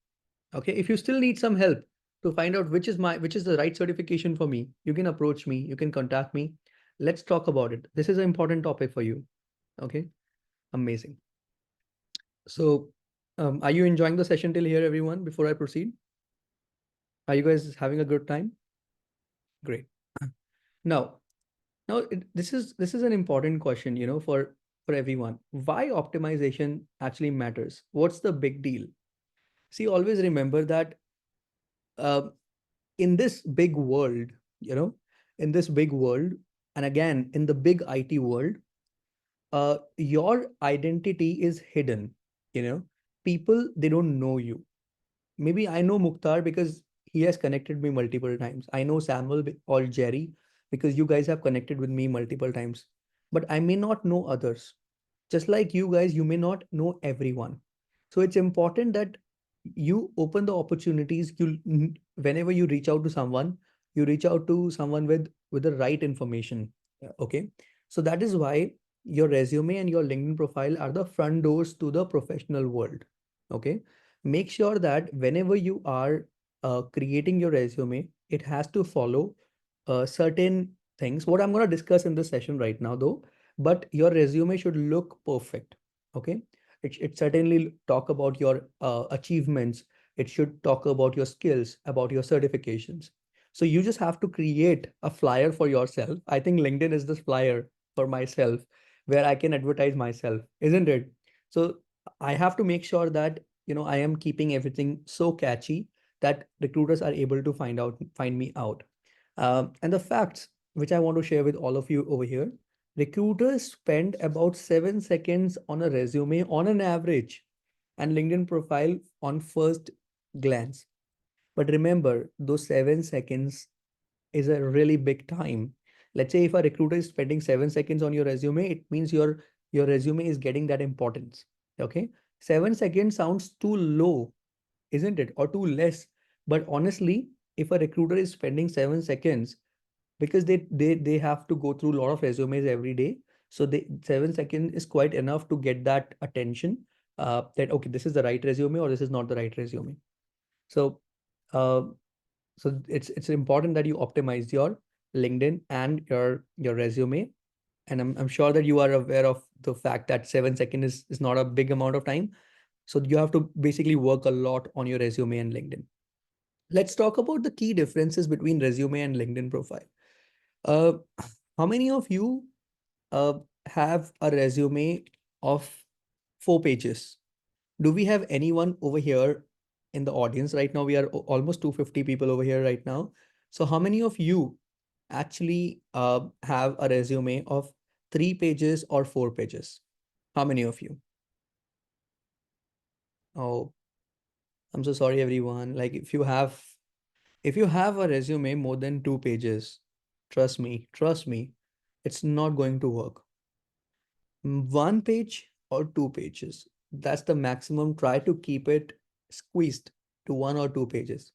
Okay. If you still need some help to find out which is the right certification for me, you can approach me. You can contact me. Let's talk about it. This is an important topic for you. Okay, amazing. So, are you enjoying the session till here, everyone? Before I proceed, are you guys having a good time? Great. Now, this is an important question, for everyone. Why optimization actually matters? What's the big deal? See, always remember that uh, in this big world, you know, in this big world, and again in the big IT world, your identity is hidden. You know, people, they don't know you. Maybe I know Mukhtar because he has connected me multiple times. I know Samuel or Jerry because you guys have connected with me multiple times. But I may not know others. Just like you guys, you may not know everyone. So it's important that you open the opportunities. Whenever you reach out to someone, you reach out to someone with the right information. Okay. So that is why your resume and your LinkedIn profile are the front doors to the professional world. Okay. Make sure that whenever you are creating your resume, it has to follow certain things. What I'm going to discuss in this session right now, though, but your resume should look perfect. Okay. It certainly talk about your achievements. It should talk about your skills, about your certifications. So you just have to create a flyer for yourself. I think LinkedIn is this flyer for myself where I can advertise myself, isn't it? So I have to make sure that, I am keeping everything so catchy that recruiters are able to find me out. And the facts which I want to share with all of you over here, recruiters spend about 7 seconds on a resume on an average and LinkedIn profile on first glance. But remember, those 7 seconds is a really big time. Let's say if a recruiter is spending 7 seconds on your resume, it means your resume is getting that importance. Okay. 7 seconds sounds too low, isn't it? Or too less. But honestly, if a recruiter is spending 7 seconds, because they have to go through a lot of resumes every day, so 7 seconds is quite enough to get that attention, that okay, this is the right resume or this is not the right resume. So uh, it's important that you optimize your LinkedIn and your resume. And I'm sure that you are aware of the fact that 7 seconds is not a big amount of time. So you have to basically work a lot on your resume and LinkedIn. Let's talk about the key differences between resume and LinkedIn profile. Uh, how many of you uh, have a resume of 4 pages? Do we have anyone over here in the audience right now? We are almost 250 people over here right now. So how many of you actually have a resume of 3 pages or 4 pages? How many of you? Oh, I'm so sorry, everyone. Like if you have a resume more than 2 pages, trust me, it's not going to work. 1 page or 2 pages. That's the maximum. Try to keep it squeezed to 1 or 2 pages.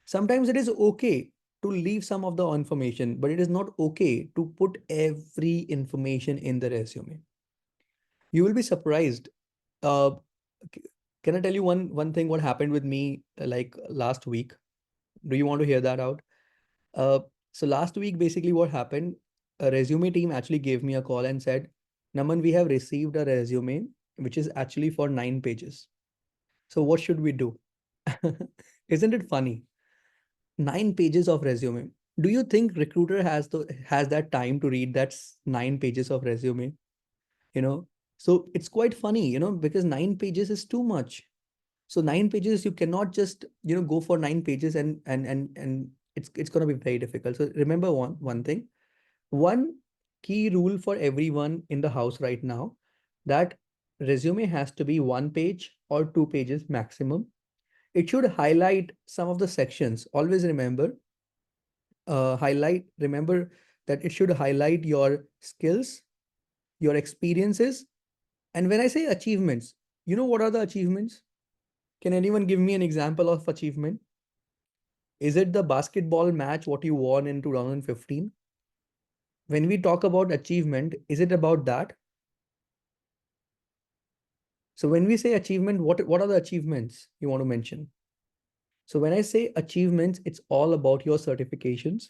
Sometimes it is okay to leave some of the information, but it is not okay to put every information in the resume. You will be surprised. Uh, c- can I tell you one thing what happened with me like last week? Do you want to hear that out? Uh, so last week, basically what happened, a resume team actually gave me a call and said, Naman, we have received a resume, which is actually for 9 pages. So what should we do? Isn't it funny? 9 pages of resume. Do you think recruiter has that time to read that 9 pages of resume? You know, so it's quite funny, because 9 pages is too much. So 9 pages, you cannot just go for 9 pages and it's gonna be very difficult. So remember one thing, one key rule for everyone in the house right now, that resume has to be 1 page or 2 pages maximum. It should highlight some of the sections. Always remember that it should highlight your skills, your experiences, and when I say achievements, what are the achievements? Can anyone give me an example of achievement? Is it the basketball match what you won in 2015? When we talk about achievement, is it about that? So when we say achievement, what are the achievements you want to mention? So when I say achievements, it's all about your certifications.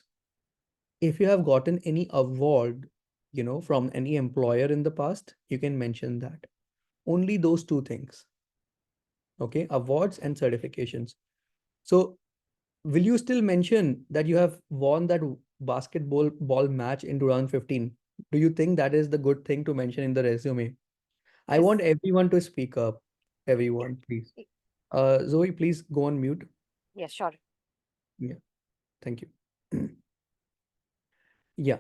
If you have gotten any award, from any employer in the past, you can mention that. Only those two things. Okay, awards and certifications. So will you still mention that you have won that basketball match in 2015? Do you think that is the good thing to mention in the resume? I Yes. want everyone to speak up. Everyone, please. y- Zoe, please go on mute. Yes, sure. Yeah, thank you. Yeah,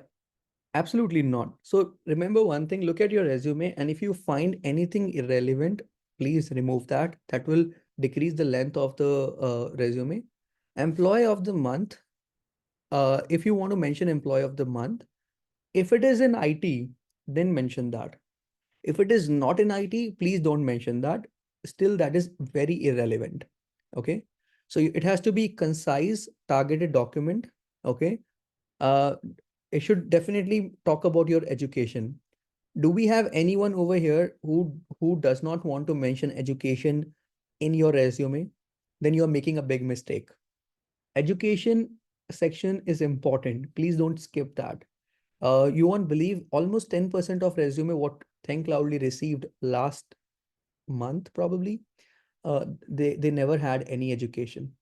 absolutely not. So remember one thing, look at your resume, and if you find anything irrelevant, please remove that. That will decrease the length of the resume. Employee of the month. If you want to mention employee of the month, if it is in IT, then mention that. If it is not in IT, please don't mention that. Still, that is very irrelevant. Okay. So it has to be concise, targeted document. Okay. Uh, it should definitely talk about your education. Do we have anyone over here who does not want to mention education in your resume? Then you're making a big mistake. Education section is important. Please don't skip that. You won't believe almost 10% of resume what Thinkcloudly received last month probably. They never had any education,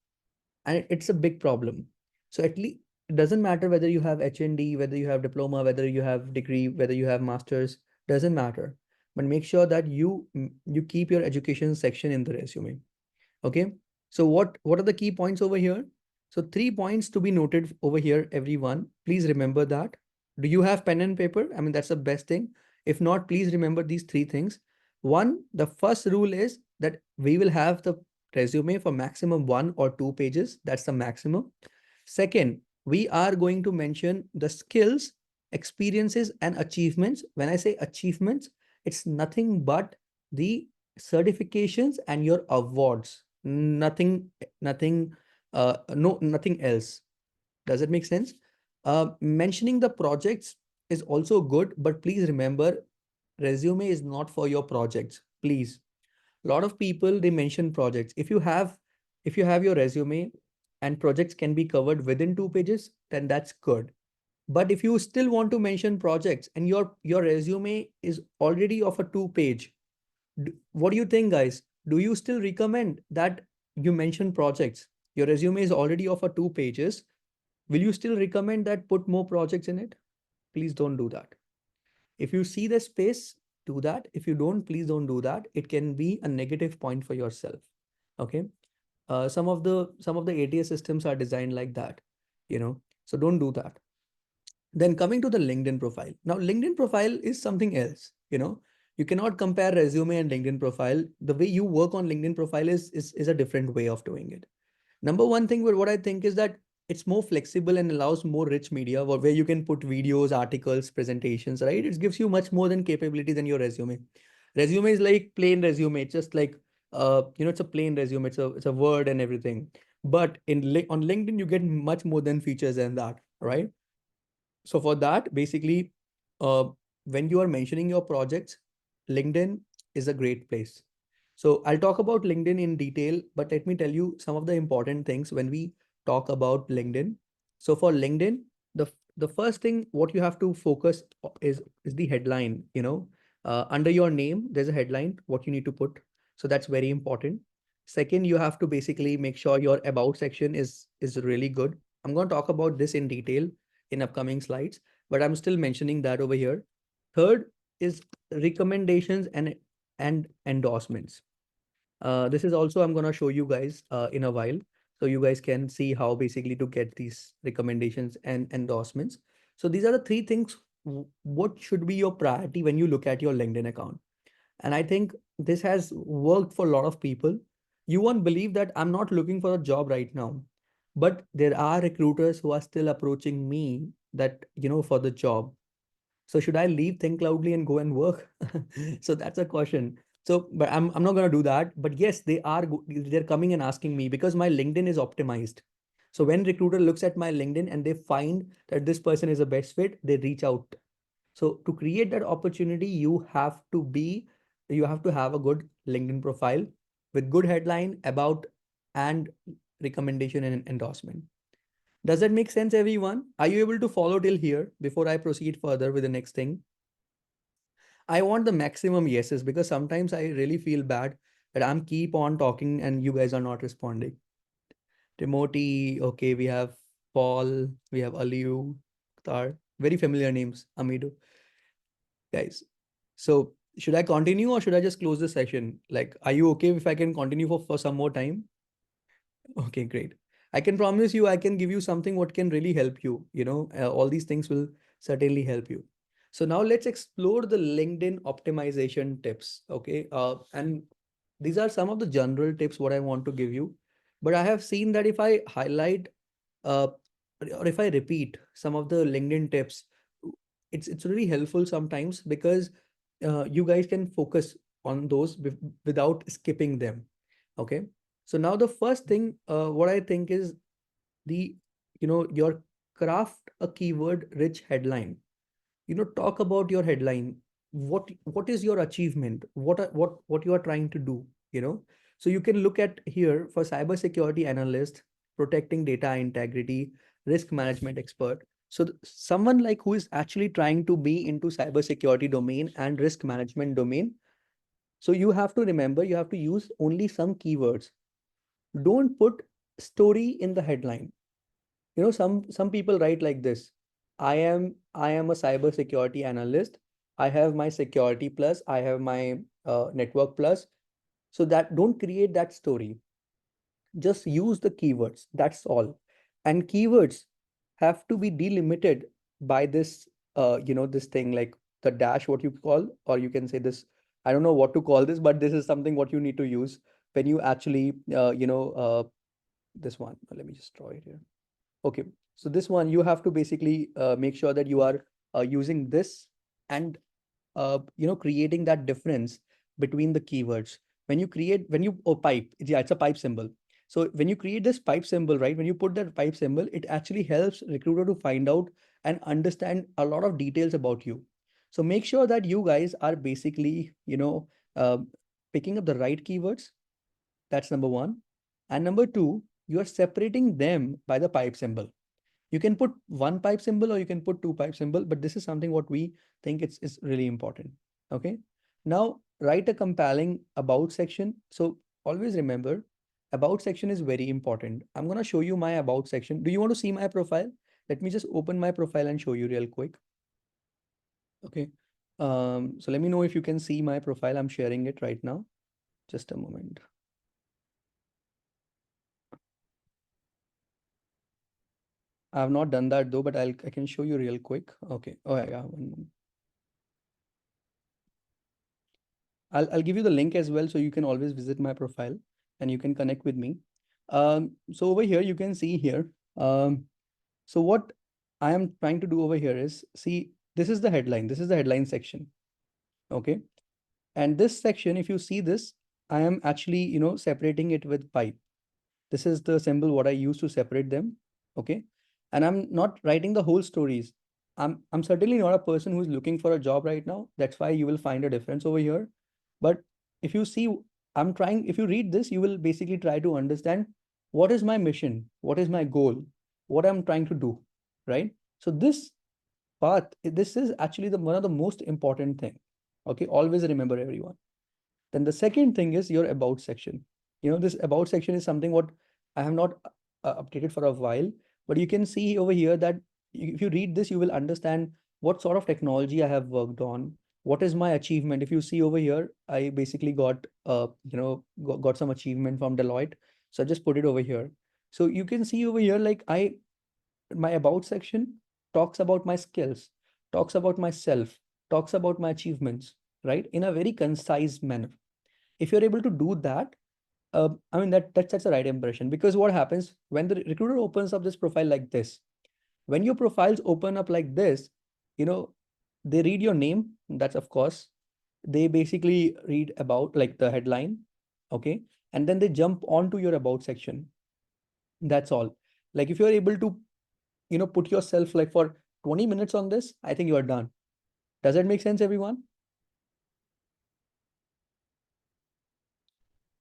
and it's a big problem. So at least it doesn't matter whether you have HND, whether you have diploma, whether you have degree, whether you have masters, doesn't matter. But make sure that you keep your education section in the resume. Okay. So what are the key points over here? So 3 points to be noted over here, everyone. Please remember that. Do you have pen and paper? I mean, that's the best thing. If not, please remember these 3 things. One, the first rule is that we will have the resume for maximum 1 or 2 pages. That's the maximum. Second, we are going to mention the skills, experiences, and achievements. When I say achievements, it's nothing but the certifications and your awards. Nothing, no, nothing else. Does it make sense? Mentioning the projects is also good, but please remember, resume is not for your projects. Please. A lot of people, they mention projects. If you have your resume and projects can be covered within 2 pages, then that's good. But if you still want to mention projects and your resume is already of a 2 page, what do you think, guys? Do you still recommend that you mention projects? Your resume is already of a 2 pages. Will you still recommend that put more projects in it? Please don't do that. If you see the space, do that. If you don't, please don't do that. It can be a negative point for yourself. Okay. Some of the ATS systems are designed like that, so don't do that. Then coming to the LinkedIn profile. Now, LinkedIn profile is something else. You cannot compare resume and LinkedIn profile. The way you work on LinkedIn profile is a different way of doing it. Number one thing, what I think is that it's more flexible and allows more rich media where you can put videos, articles, presentations, right? It gives you much more than capability than your resume. Resume is like plain resume. It's just like, it's a plain resume. It's a word and everything. But on LinkedIn, you get much more than features than that, right? So for that, basically, uh, when you are mentioning your projects, LinkedIn is a great place. So I'll talk about LinkedIn in detail, but let me tell you some of the important things when we talk about LinkedIn. So for LinkedIn, the first thing what you have to focus is the headline. Under your name, there's a headline what you need to put. So that's very important. Second, you have to basically make sure your about section is really good. I'm going to talk about this in detail in upcoming slides, but I'm still mentioning that over here. Third is recommendations and endorsements. This is also I'm going to show you guys in a while. So you guys can see how basically to get these recommendations and endorsements. So these are the three things. What should be your priority when you look at your LinkedIn account? And I think this has worked for a lot of people. You won't believe that I'm not looking for a job right now, but there are recruiters who are still approaching me that, for the job. So should I leave Thinkcloudly and go and work? So that's a question. So, but I'm not going to do that. But yes, they're coming and asking me because my LinkedIn is optimized. So when recruiter looks at my LinkedIn and they find that this person is a best fit, they reach out. So to create that opportunity, you have to have a good LinkedIn profile with good headline about and recommendation and endorsement. Does that make sense, everyone? Are you able to follow till here before I proceed further with the next thing? I want the maximum yeses because sometimes I really feel bad that I'm keep on talking and you guys are not responding. Timothy, okay, we have Paul, we have Aliu, Tar, very familiar names, Amido. Guys, so should I continue or should I just close the session? Like, are you okay if I can continue for some more time? Okay, great. I can promise you, I can give you something what can really help you. All these things will certainly help you. So now let's explore the LinkedIn optimization tips. Okay. And these are some of the general tips what I want to give you. But I have seen that if I highlight uh, or if I repeat some of the LinkedIn tips, it's really helpful sometimes because you guys can focus on those without skipping them. Okay. So now the first thing, what I think is the, your craft a keyword rich headline. Talk about your headline. What is your achievement? What you are trying to do? So you can look at here for cybersecurity analyst, protecting data integrity, risk management expert. So someone like who is actually trying to be into cybersecurity domain and risk management domain. So you have to remember you have to use only some keywords. Don't put story in the headline. Some people write like this: I am a cyber security analyst. I have my security plus, I have my network plus. So that don't create that story. Just use the keywords, that's all. And keywords have to be delimited by this this thing like the dash, what you call, or you can say this, I don't know what to call this, but this is something what you need to use when you actually this one. Let me just draw it here. Okay, so this one you have to basically make sure that you are using this and creating that difference between the keywords. Pipe, yeah, it's a pipe symbol. So when you create this pipe symbol, right, when you put that pipe symbol, it actually helps recruiter to find out and understand a lot of details about you. So make sure that you guys are basically picking up the right keywords. That's number one. And number two, you are separating them by the pipe symbol. You can put one pipe symbol or you can put two pipe symbol, but this is something what we think it's really important. Okay. Now write a compelling about section. So always remember, about section is very important. I'm going to show you my about section. Do you want to see my profile? Let me just open my profile and show you real quick. Okay. So let me know if you can see my profile. I'm sharing it right now. Just a moment. I have not done that though, but I can show you real quick. Okay. Oh yeah. I'll give you the link as well, so you can always visit my profile and you can connect with me. So over here, you can see here. So what I am trying to do over here is, see, this is the headline. This is the headline section. Okay. And this section, if you see this, I am actually, separating it with pipe. This is the symbol what I use to separate them. Okay. And I'm not writing the whole stories. I'm certainly not a person who's looking for a job right now. That's why you will find a difference over here. But if you see, if you read this, you will basically try to understand what is my mission, what is my goal, what I'm trying to do, right? So this path, this is actually one of the most important thing. Okay, always remember, everyone. Then the second thing is your about section. This about section is something what I have not updated for a while, but you can see over here that if you read this, you will understand what sort of technology I have worked on. What is my achievement? If you see over here, I basically got, got some achievement from Deloitte. So I just put it over here. So you can see over here, like my about section talks about my skills, talks about myself, talks about my achievements, right? In a very concise manner. If you're able to do that, I mean, that's the right impression. Because what happens when the recruiter opens up this profile like this, when your profiles open up like this, they read your name. That's of course, they basically read about like the headline. Okay. And then they jump onto your about section. That's all. Like if you're able to, put yourself like for 20 minutes on this, I think you are done. Does that make sense, everyone?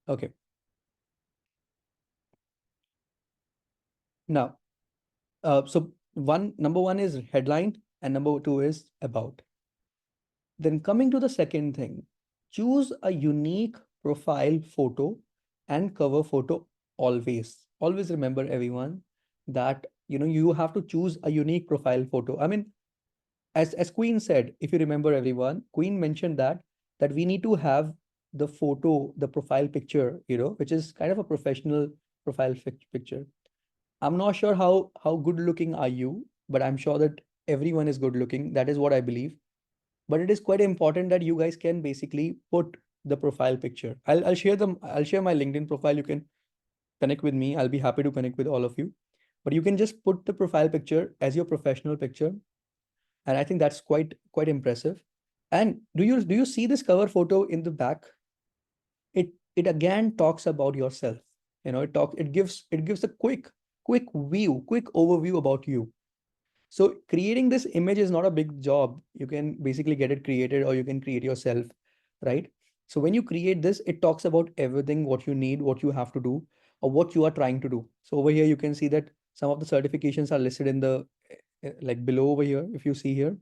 Okay. Now, so number one is headline and number two is about. Then coming to the second thing, choose a unique profile photo and cover photo always. Always remember, everyone, that you have to choose a unique profile photo. I mean, as Queen said, if you remember, everyone, Queen mentioned that we need to have the photo, the profile picture, which is kind of a professional profile picture. I'm not sure how good looking are you, but I'm sure that everyone is good looking. That is what I believe. But it is quite important that you guys can basically put the profile picture. I'll share them. I'll share my LinkedIn profile. You can connect with me. I'll be happy to connect with all of you. But you can just put the profile picture as your professional picture, and I think that's quite impressive. And do you see this cover photo in the back? It again talks about yourself. It gives a quick view, quick overview about you. So creating this image is not a big job. You can basically get it created or you can create yourself, right? So when you create this, it talks about everything, what you need, what you have to do, or what you are trying to do. So over here, you can see that some of the certifications are listed in the like below over here, if you see here,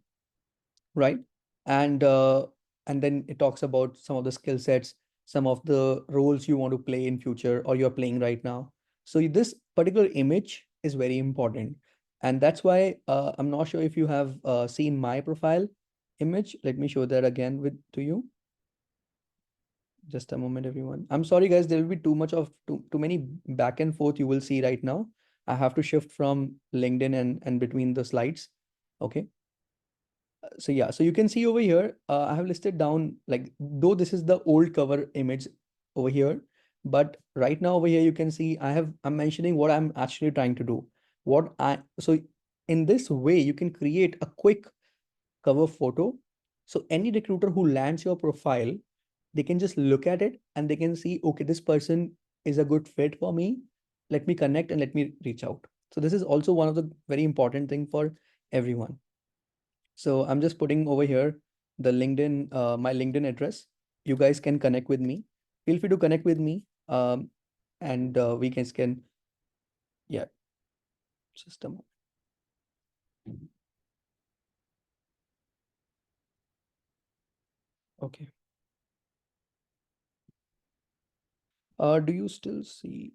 right? And and then it talks about some of the skill sets, some of the roles you want to play in future or you're playing right now. So this particular image is very important. And that's why I'm not sure if you have seen my profile image. Let me show that again to you. Just a moment, everyone. I'm sorry, guys. There will be too many back and forth you will see right now. I have to shift from LinkedIn and between the slides. Okay. So yeah, so you can see over here, I have listed down, like, though this is the old cover image over here, but right now over here, you can see I'm mentioning what I'm actually trying to do. So in this way, you can create a quick cover photo. So any recruiter who lands your profile, they can just look at it and they can see, okay, this person is a good fit for me. Let me connect and let me reach out. So this is also one of the very important thing for everyone. So I'm just putting over here the LinkedIn, my LinkedIn address. You guys can connect with me. Feel free to connect with me. And we can, yeah, just a moment. Okay. Do you still see?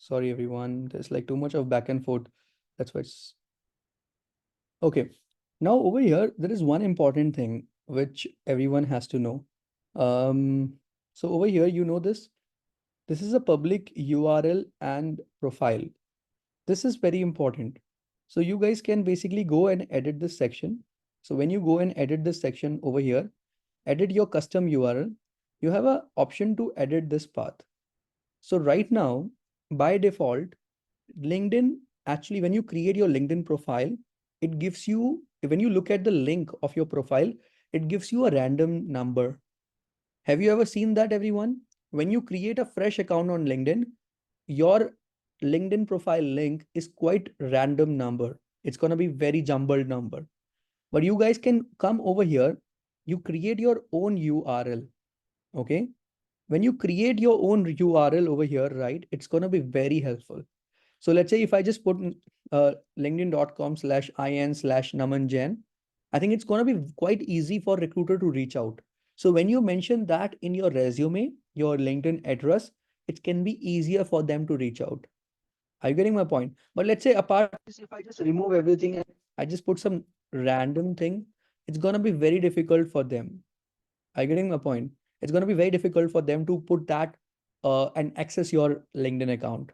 Sorry, everyone. There's like too much of back and forth. That's why it's okay. Now over here, there is one important thing which everyone has to know. Um, so over here, this is a public URL and profile. This is very important. So you guys can basically go and edit this section. So when you go and edit this section over here, edit your custom URL. you have an option to edit this path. So right now, by default, LinkedIn, actually, when you create your LinkedIn profile, it gives you, when you look at the link of your profile, it gives you a random number. Have you ever seen that, everyone? When you create a fresh account on LinkedIn, your LinkedIn profile link is quite random number. It's going to be very jumbled number. But you guys can come over here, you create your own URL. Okay. When you create your own URL over here, right, it's going to be very helpful. So let's say if I just put linkedin.com/in/naman jain, I think it's going to be quite easy for recruiter to reach out. So when you mention that in your resume, your LinkedIn address, it can be easier for them to reach out. Are you getting my point? But let's say apart from this, if I just remove everything and I just put some random thing, it's going to be very difficult for them. Are you getting my point? It's going to be very difficult for them to put that and access your LinkedIn account.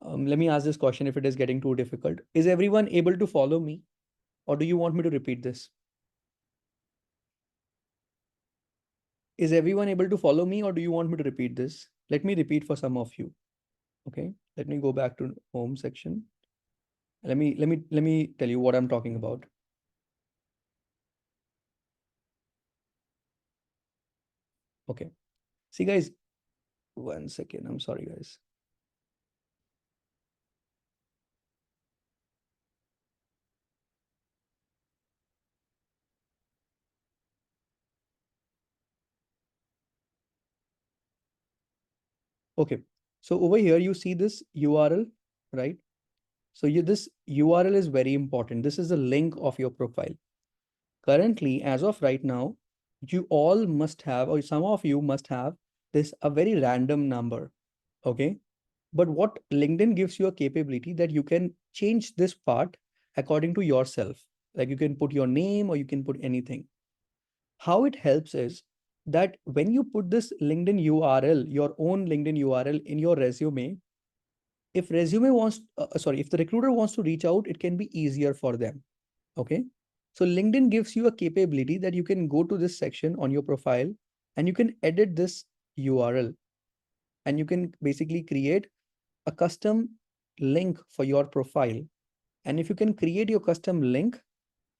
Let me ask this question if it is getting too difficult. Is everyone able to follow me, or do you want me to repeat this? Is everyone able to follow me, or do you want me to repeat this? Let me repeat for some of you. Okay, let me go back to home section. Let me tell you what I'm talking about. Okay. See, guys, 1 second. I'm sorry, guys. Okay. So over here, you see this URL, right? So this URL is very important. This is the link of your profile. Currently, as of right now, you all must have, or some of you must have this a very random number. Okay. But what LinkedIn gives you a capability that you can change this part according to yourself. Like you can put your name or you can put anything. How it helps is that when you put this LinkedIn URL, your own LinkedIn URL in your resume, if the recruiter wants to reach out, it can be easier for them. Okay. So LinkedIn gives you a capability that you can go to this section on your profile and you can edit this URL and you can basically create a custom link for your profile. And if you can create your custom link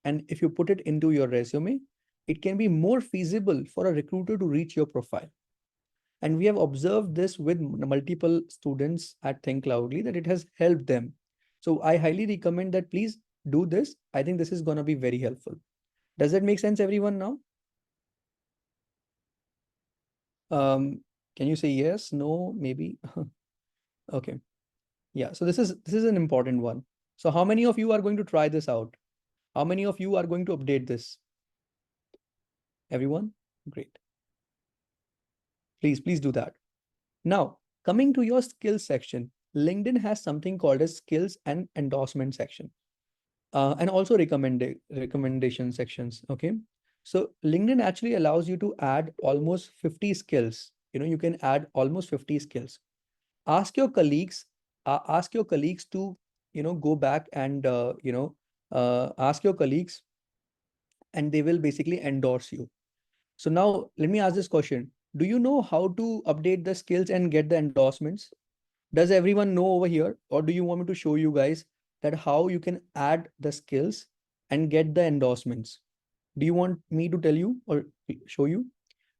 and if you put it into your resume, it can be more feasible for a recruiter to reach your profile. And we have observed this with multiple students at Thinkcloudly that it has helped them. So I highly recommend that please do this. I think this is going to be very helpful. Does that make sense, everyone, now? Can you say yes, no, maybe? Okay. Yeah, so this is an important one. So how many of you are going to try this out? How many of you are going to update this? Everyone? Great. Please do that. Now, coming to your skills section, LinkedIn has something called as skills and endorsement section. And also recommendation sections. Okay. So LinkedIn actually allows you to add almost 50 skills. You can add almost 50 skills. Ask your colleagues, to, go back and, ask your colleagues and they will basically endorse you. So now let me ask this question. Do you know how to update the skills and get the endorsements? Does everyone know over here? Or do you want me to show you guys that how you can add the skills and get the endorsements? Do you want me to tell you or show you?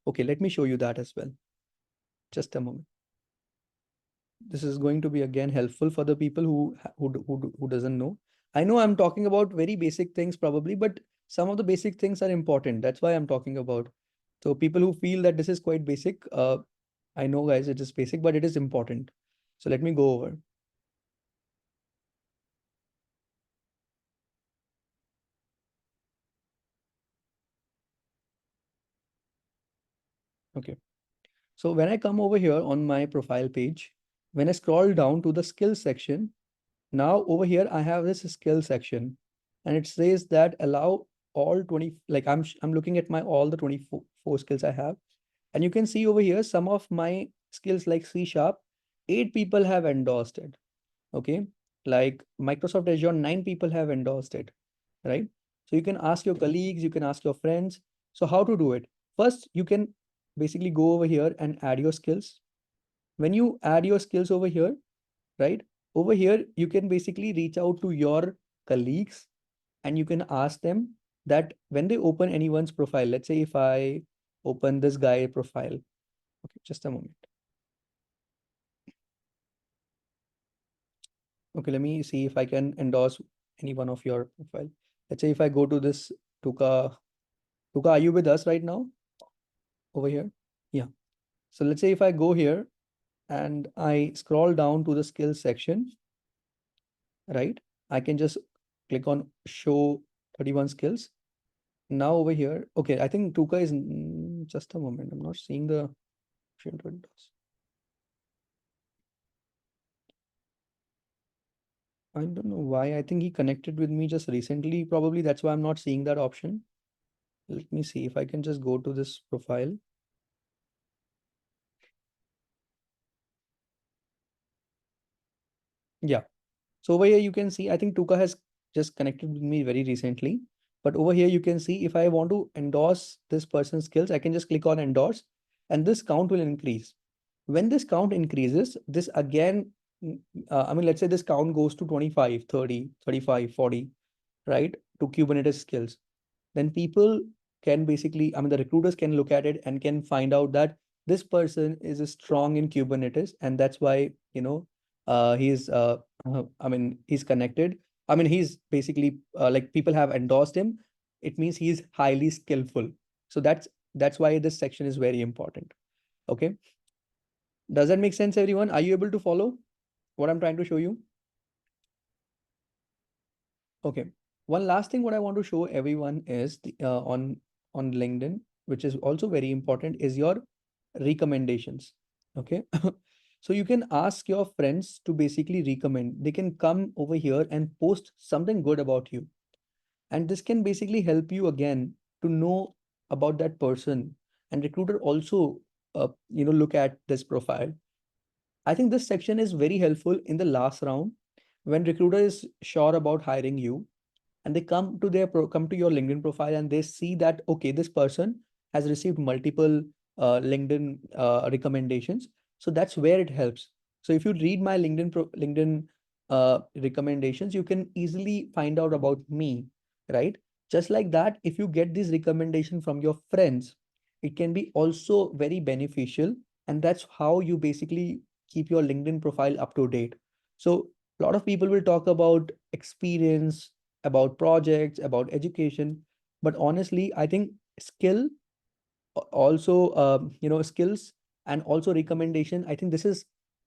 Okay, let me show you that as well. Just a moment. This is going to be again helpful for the people who doesn't know. I know I'm talking about very basic things probably, but some of the basic things are important. That's why I'm talking about. So people who feel that this is quite basic, I know guys, it is basic, but it is important. So let me go over. Okay. So when I come over here on my profile page, when I scroll down to the skills section, now over here I have this skill section and it says that allow all 20, like I'm looking at my all the 24 skills I have. And you can see over here some of my skills like C#, 8 people have endorsed it. Okay. Like Microsoft Azure, 9 people have endorsed it, right? So you can ask your colleagues, you can ask your friends. So how to do it? First, you can basically go over here and add your skills. When you add your skills over here, right? Over here, you can basically reach out to your colleagues and you can ask them that when they open anyone's profile, let's say if I open this guy profile, okay, just a moment. Okay, let me see if I can endorse any one of your profile. Let's say if I go to this Tuka, are you with us right now? Over here? Yeah. So let's say if I go here and I scroll down to the skills section, right? I can just click on show 31 skills. Now over here, okay, I think Tuka is just a moment. I'm not seeing the shared windows. I don't know why. I think he connected with me just recently. Probably that's why I'm not seeing that option. Let me see if I can just go to this profile. Yeah. So over here, you can see, I think Tuka has just connected with me very recently. But over here, you can see if I want to endorse this person's skills, I can just click on endorse and this count will increase. When this count increases, this again, I mean, let's say this count goes to 25, 30, 35, 40, right? To Kubernetes skills. Then people can basically, I mean, the recruiters can look at it and can find out that this person is strong in Kubernetes. And that's why, I mean, he's connected. I mean, he's basically like people have endorsed him. It means he's highly skillful. So that's why this section is very important. Okay. Does that make sense, everyone? Are you able to follow what I'm trying to show you? Okay. One last thing what I want to show everyone is on LinkedIn, which is also very important, is your recommendations. Okay. So you can ask your friends to basically recommend. They can come over here and post something good about you. And this can basically help you again to know about that person. And recruiter also look at this profile. I think this section is very helpful in the last round when recruiter is sure about hiring you and they come to your LinkedIn profile and they see that, okay, this person has received multiple LinkedIn recommendations. So that's where it helps. So if you read my LinkedIn recommendations, you can easily find out about me, right? Just like that, if you get this recommendation from your friends, it can be also very beneficial. And that's how you basically keep your LinkedIn profile up to date. So a lot of people will talk about experience, about projects, about education. But honestly, I think also, skills and also recommendation. I think this is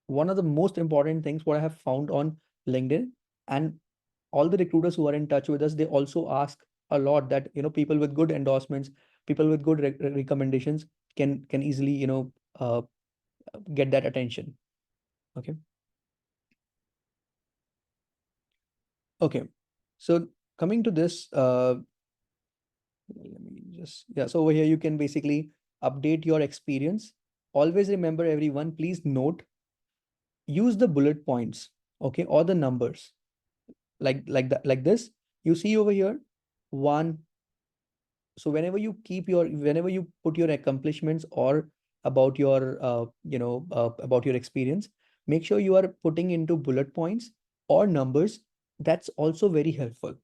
one of the most important things what I have found on LinkedIn. And all the recruiters who are in touch with us, they also ask a lot that, people with good endorsements, people with good recommendations can easily, get that attention. Okay. Okay. So coming to this, let me just, yeah, so over here you can basically update your experience. Always remember, everyone, please note, use the bullet points, okay, or the numbers like that, like this. You see over here, one. So whenever you put your accomplishments or about your about your experience, make sure you are putting into bullet points or numbers. That's also very helpful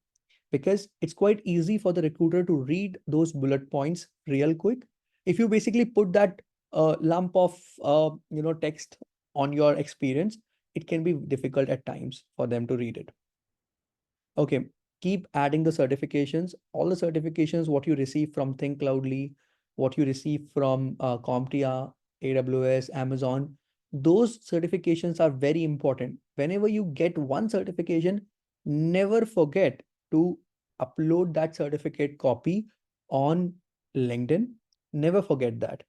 because it's quite easy for the recruiter to read those bullet points real quick. If you basically put that lump of text on your experience, it can be difficult at times for them to read it. Okay, keep adding the certifications, all the certifications what you receive from Thinkcloudly, what you receive from CompTIA, AWS, Amazon. Those certifications are very important. Whenever you get one certification, never forget to upload that certificate copy on LinkedIn. Never forget that.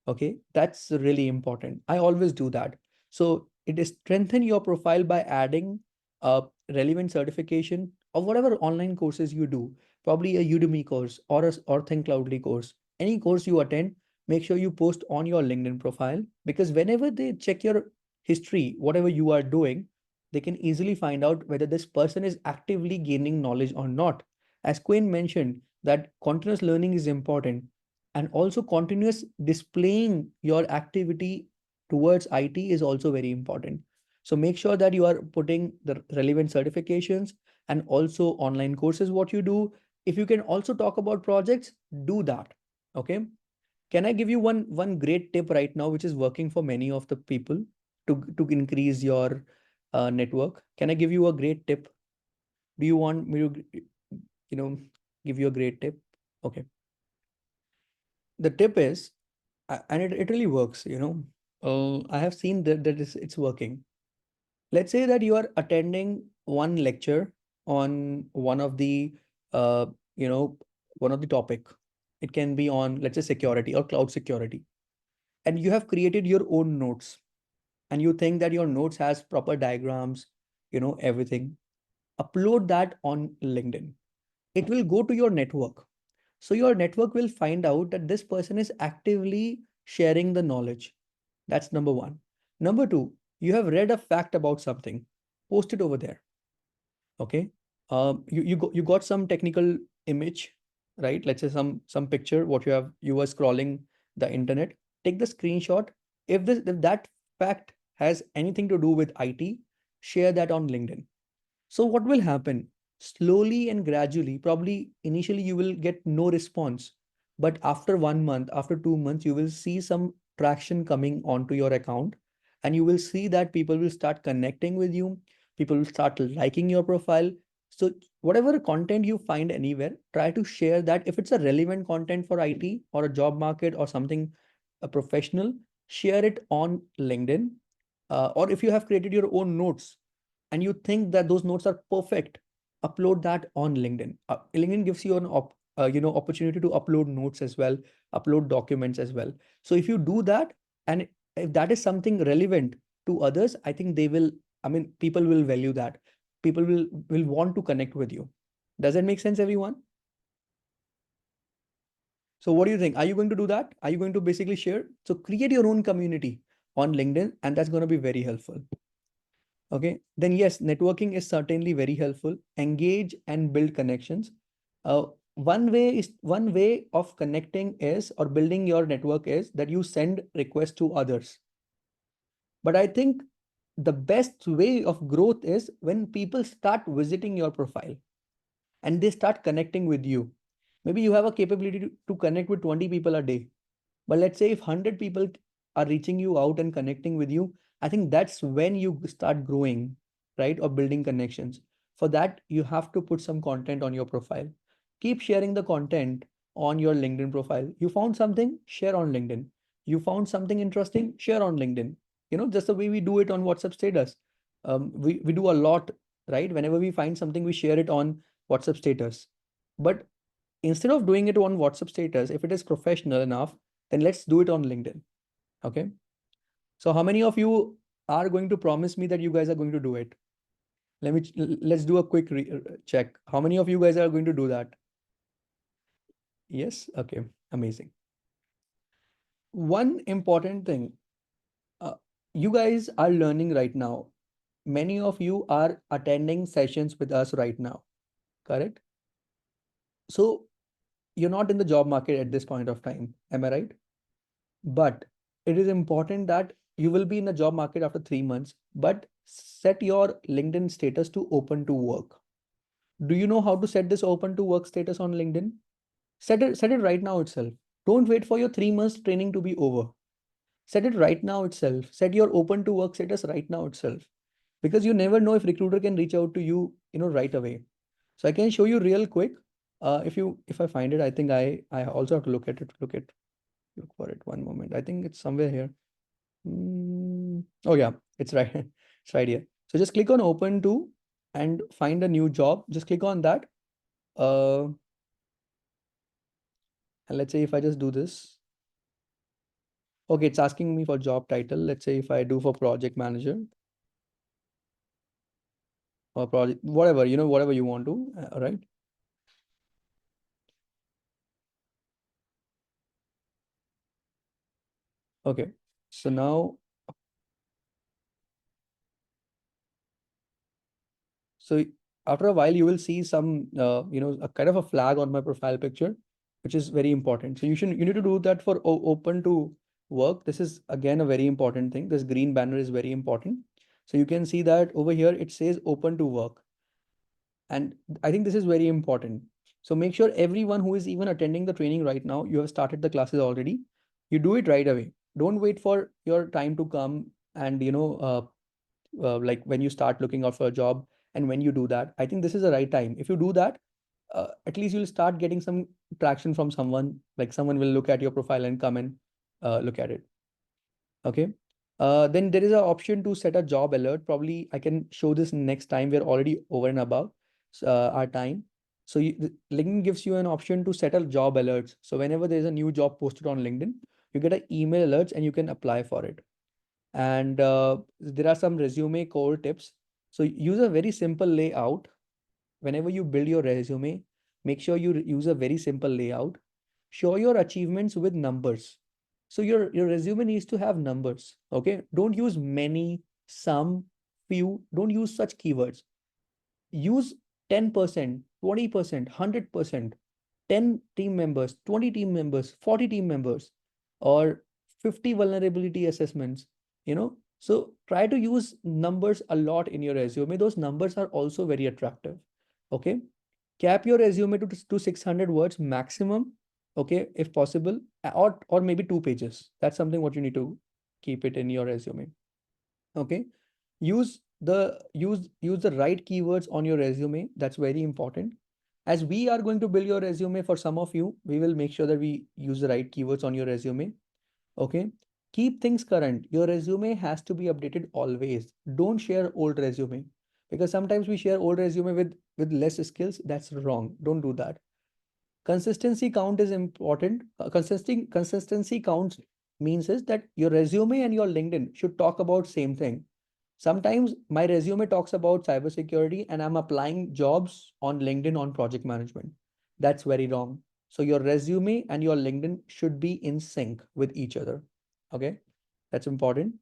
Okay, that's really important. I always do that. So it is strengthen your profile by adding a relevant certification of whatever online courses you do, probably a Udemy course or Thinkcloudly course. Any course you attend, make sure you post on your LinkedIn profile because whenever they check your history, whatever you are doing, they can easily find out whether this person is actively gaining knowledge or not. As Quinn mentioned, that continuous learning is important. And also continuous displaying your activity towards IT is also very important. So make sure that you are putting the relevant certifications and also online courses, what you do. If you can also talk about projects, do that. Okay. Can I give you one great tip right now, which is working for many of the people to increase your network? Can I give you a great tip? Do you want me to, you know, give you a great tip? Okay. The tip is, and it really works, I have seen that it's working. Let's say that you are attending one lecture on one of the uh, you know one of the topic. It can be on, let's say, security or cloud security, and you have created your own notes, and you think that your notes has proper diagrams, everything. Upload that on LinkedIn. It will go to your network. So your network will find out that this person is actively sharing the knowledge. That's number one. Number two, you have read a fact about something, post it over there. Okay. You got some technical image, right? Let's say some picture, what you were scrolling the internet. Take the screenshot. If that fact has anything to do with IT, share that on LinkedIn. So what will happen? Slowly and gradually, probably initially you will get no response, but after 1 month, after 2 months, you will see some traction coming onto your account, and you will see that people will start connecting with you. People will start liking your profile. So whatever content you find anywhere, try to share that. If it's a relevant content for IT or a job market or something, a professional, share it on LinkedIn. Or if you have created your own notes, and you think that those notes are perfect, upload that on LinkedIn. LinkedIn gives you an opportunity to upload notes as well, upload documents as well. So if you do that, and if that is something relevant to others, I think people will value that. People will want to connect with you. Does that make sense, everyone? So what do you think? Are you going to do that? Are you going to basically share? So create your own community on LinkedIn, and that's going to be very helpful. Okay, then yes, networking is certainly very helpful. Engage and build connections. One way of connecting is, or building your network is, that you send requests to others. But I think the best way of growth is when people start visiting your profile and they start connecting with you. Maybe you have a capability to connect with 20 people a day. But let's say if 100 people are reaching you out and connecting with you, I think that's when you start growing, right? Or building connections. For that, you have to put some content on your profile. Keep sharing the content on your LinkedIn profile. You found something, share on LinkedIn. You found something interesting, share on LinkedIn. Just the way we do it on WhatsApp status. We do a lot, right? Whenever we find something, we share it on WhatsApp status. But instead of doing it on WhatsApp status, if it is professional enough, then let's do it on LinkedIn. Okay. So how many of you are going to promise me that you guys are going to do it? Let's do a quick check. How many of you guys are going to do that? Yes. Okay. Amazing. One important thing, uh, you guys are learning right now. Many of you are attending sessions with us right now, correct? So you're not in the job market at this point of time. Am I right? But it is important that you will be in the job market after 3 months, but set your LinkedIn status to open to work. Do you know how to set this open to work status on LinkedIn? Set it right now itself. Don't wait for your 3 months training to be over. Set it right now itself. Set your open to work status right now itself. Because you never know if recruiter can reach out to you, right away. So I can show you real quick. If I find it, I think I also have to look at it. Look for it. One moment. I think it's somewhere here. Oh yeah, it's right. It's right here. So just click on open to and find a new job. Just click on that. And let's say if I just do this. Okay, it's asking me for job title. Let's say if I do for project manager or project, whatever, whatever you want to, right? Okay. So now, so after a while, you will see some, a kind of a flag on my profile picture. which is very important. So you need to do that for open to work. This is again a very important thing. This green banner is very important. So you can see that over here it says open to work. And I think this is very important. So make sure everyone who is even attending the training right now, you have started the classes already. You do it right away. Don't wait for your time to come and like when you start looking out for a job and when you do that. I think this is the right time. If you do that, at least you'll start getting some traction from someone. Like someone will look at your profile and come and look at it. Okay. Then there is an option to set a job alert. Probably I can show this next time. We're already over and above our time. So LinkedIn gives you an option to set a job alerts. So whenever there's a new job posted on LinkedIn, you get an email alerts and you can apply for it. And there are some resume core tips. So use a very simple layout. Whenever you build your resume, make sure you use a very simple layout. Show your achievements with numbers. So your resume needs to have numbers. Okay. Don't use many, some, few. Don't use such keywords. Use 10%, 20%, 100%, 10 team members, 20 team members, 40 team members, or 50 vulnerability assessments, So try to use numbers a lot in your resume. Those numbers are also very attractive. Okay. Cap your resume to 600 words maximum. Okay. If possible, or maybe 2 pages. That's something what you need to keep it in your resume. Okay. Use the right keywords on your resume. That's very important. As we are going to build your resume for some of you, we will make sure that we use the right keywords on your resume. Okay. Keep things current. Your resume has to be updated always. Don't share old resume, because sometimes we share old resume with less skills. That's wrong. Don't do that. Consistency count is important. Consistency counts means is that your resume and your LinkedIn should talk about same thing. Sometimes my resume talks about cybersecurity and I'm applying jobs on LinkedIn on project management. That's very wrong. So your resume and your LinkedIn should be in sync with each other. Okay, that's important.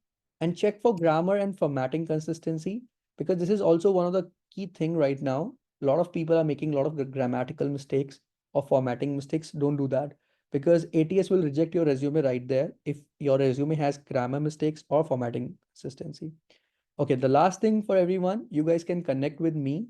And check for grammar and formatting consistency, because this is also one of the key thing right now. A lot of people are making a lot of grammatical mistakes or formatting mistakes. Don't do that, because ATS will reject your resume right there if your resume has grammar mistakes or formatting consistency. Okay, the last thing for everyone, you guys can connect with me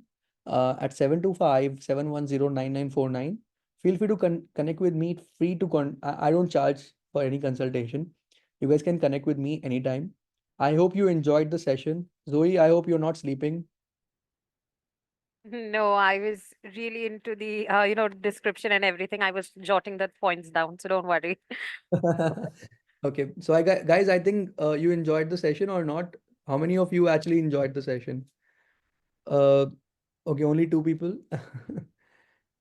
at 725-710-9949. Feel free to connect with me. Free to I don't charge for any consultation. You guys can connect with me anytime. I hope you enjoyed the session. Zoe, I hope you're not sleeping. No, I was really into the description and everything. I was jotting the points down, so don't worry. Okay, so guys, I think you enjoyed the session or not? How many of you actually enjoyed the session? Uh, okay, only 2 people.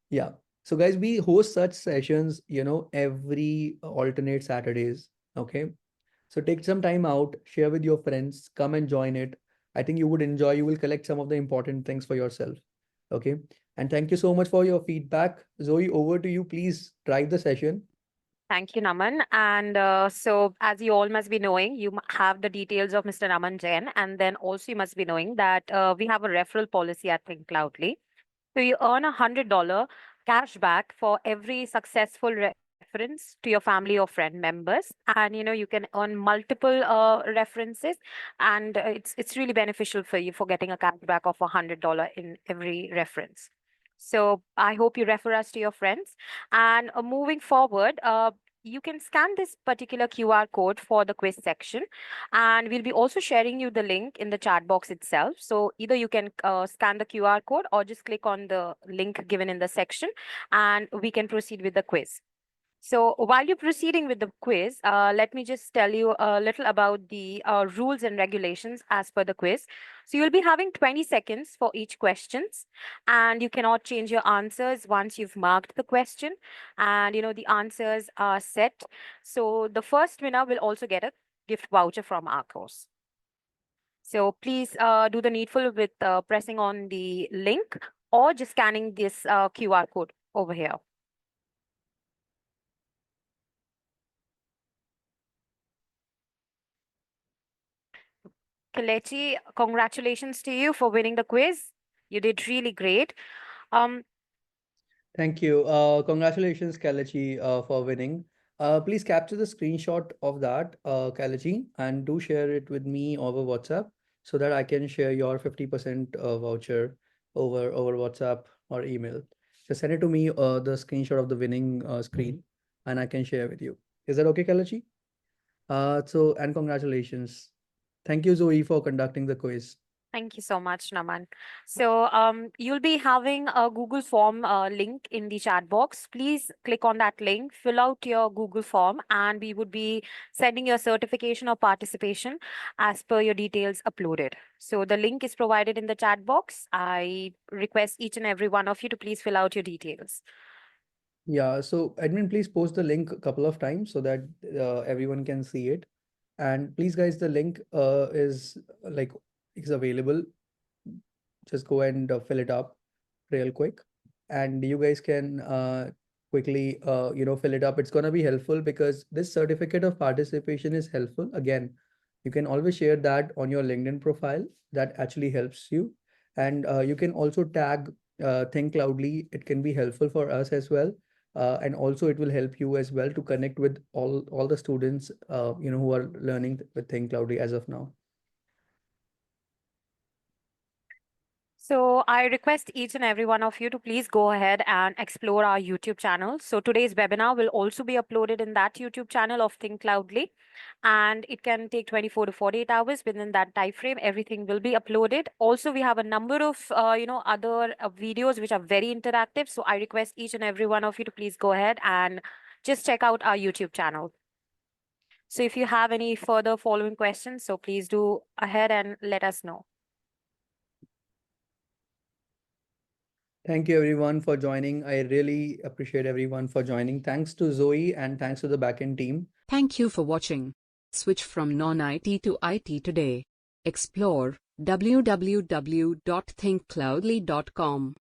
Yeah. So guys, we host such sessions, every alternate Saturdays. Okay. So take some time out, share with your friends, come and join it. I think you would enjoy, you will collect some of the important things for yourself. Okay. And thank you so much for your feedback. Zoe, over to you. Please drive the session. Thank you, Naman. And so, as you all must be knowing, you have the details of Mr. Naman Jain, and then also you must be knowing that we have a referral policy at Thinkcloudly. So you earn $100 cash back for every successful reference to your family or friend members, and you can earn multiple references, and it's really beneficial for you for getting a cash back of $100 in every reference. So I hope you refer us to your friends. And moving forward, you can scan this particular QR code for the quiz section, and we'll be also sharing you the link in the chat box itself. So either you can scan the QR code or just click on the link given in the section, and we can proceed with the quiz. So while you're proceeding with the quiz, let me just tell you a little about the rules and regulations as per the quiz. So you'll be having 20 seconds for each questions, and you cannot change your answers once you've marked the question, and the answers are set. So the first winner will also get a gift voucher from our course. So please do the needful with pressing on the link or just scanning this QR code over here. Kelechi, congratulations to you for winning the quiz. You did really great. Um, Thank you. Congratulations, Kalechi, for winning. Please capture the screenshot of that, Kalechi, and do share it with me over WhatsApp so that I can share your 50% voucher over WhatsApp or email. Just send it to me, the screenshot of the winning screen, and I can share with you. Is that okay, Kalechi? And congratulations. Thank you, Zoe, for conducting the quiz. Thank you so much, Naman. So you'll be having a Google form link in the chat box. Please click on that link, fill out your Google form, and we would be sending your certification or participation as per your details uploaded. So the link is provided in the chat box. I request each and every one of you to please fill out your details. Yeah, so admin, please post the link a couple of times so that everyone can see it. And please, guys, the link is available. Just go and fill it up real quick, and you guys can quickly fill it up. It's gonna be helpful because this certificate of participation is helpful. Again, you can always share that on your LinkedIn profile. That actually helps you, and you can also tag Thinkcloudly. It can be helpful for us as well. And also it will help you as well to connect with all the students who are learning with Thinkcloudly as of now. So I request each and every one of you to please go ahead and explore our YouTube channel. So today's webinar will also be uploaded in that YouTube channel of Thinkcloudly, and it can take 24 to 48 hours. Within that time frame, everything will be uploaded. Also, we have a number of other videos which are very interactive. So I request each and every one of you to please go ahead and just check out our YouTube channel. So if you have any further following questions, so please do ahead and let us know. Thank you everyone for joining. I really appreciate everyone for joining. Thanks to Zoe and thanks to the backend team. Thank you for watching. Switch from non-IT to IT today. Explore www.thinkcloudly.com.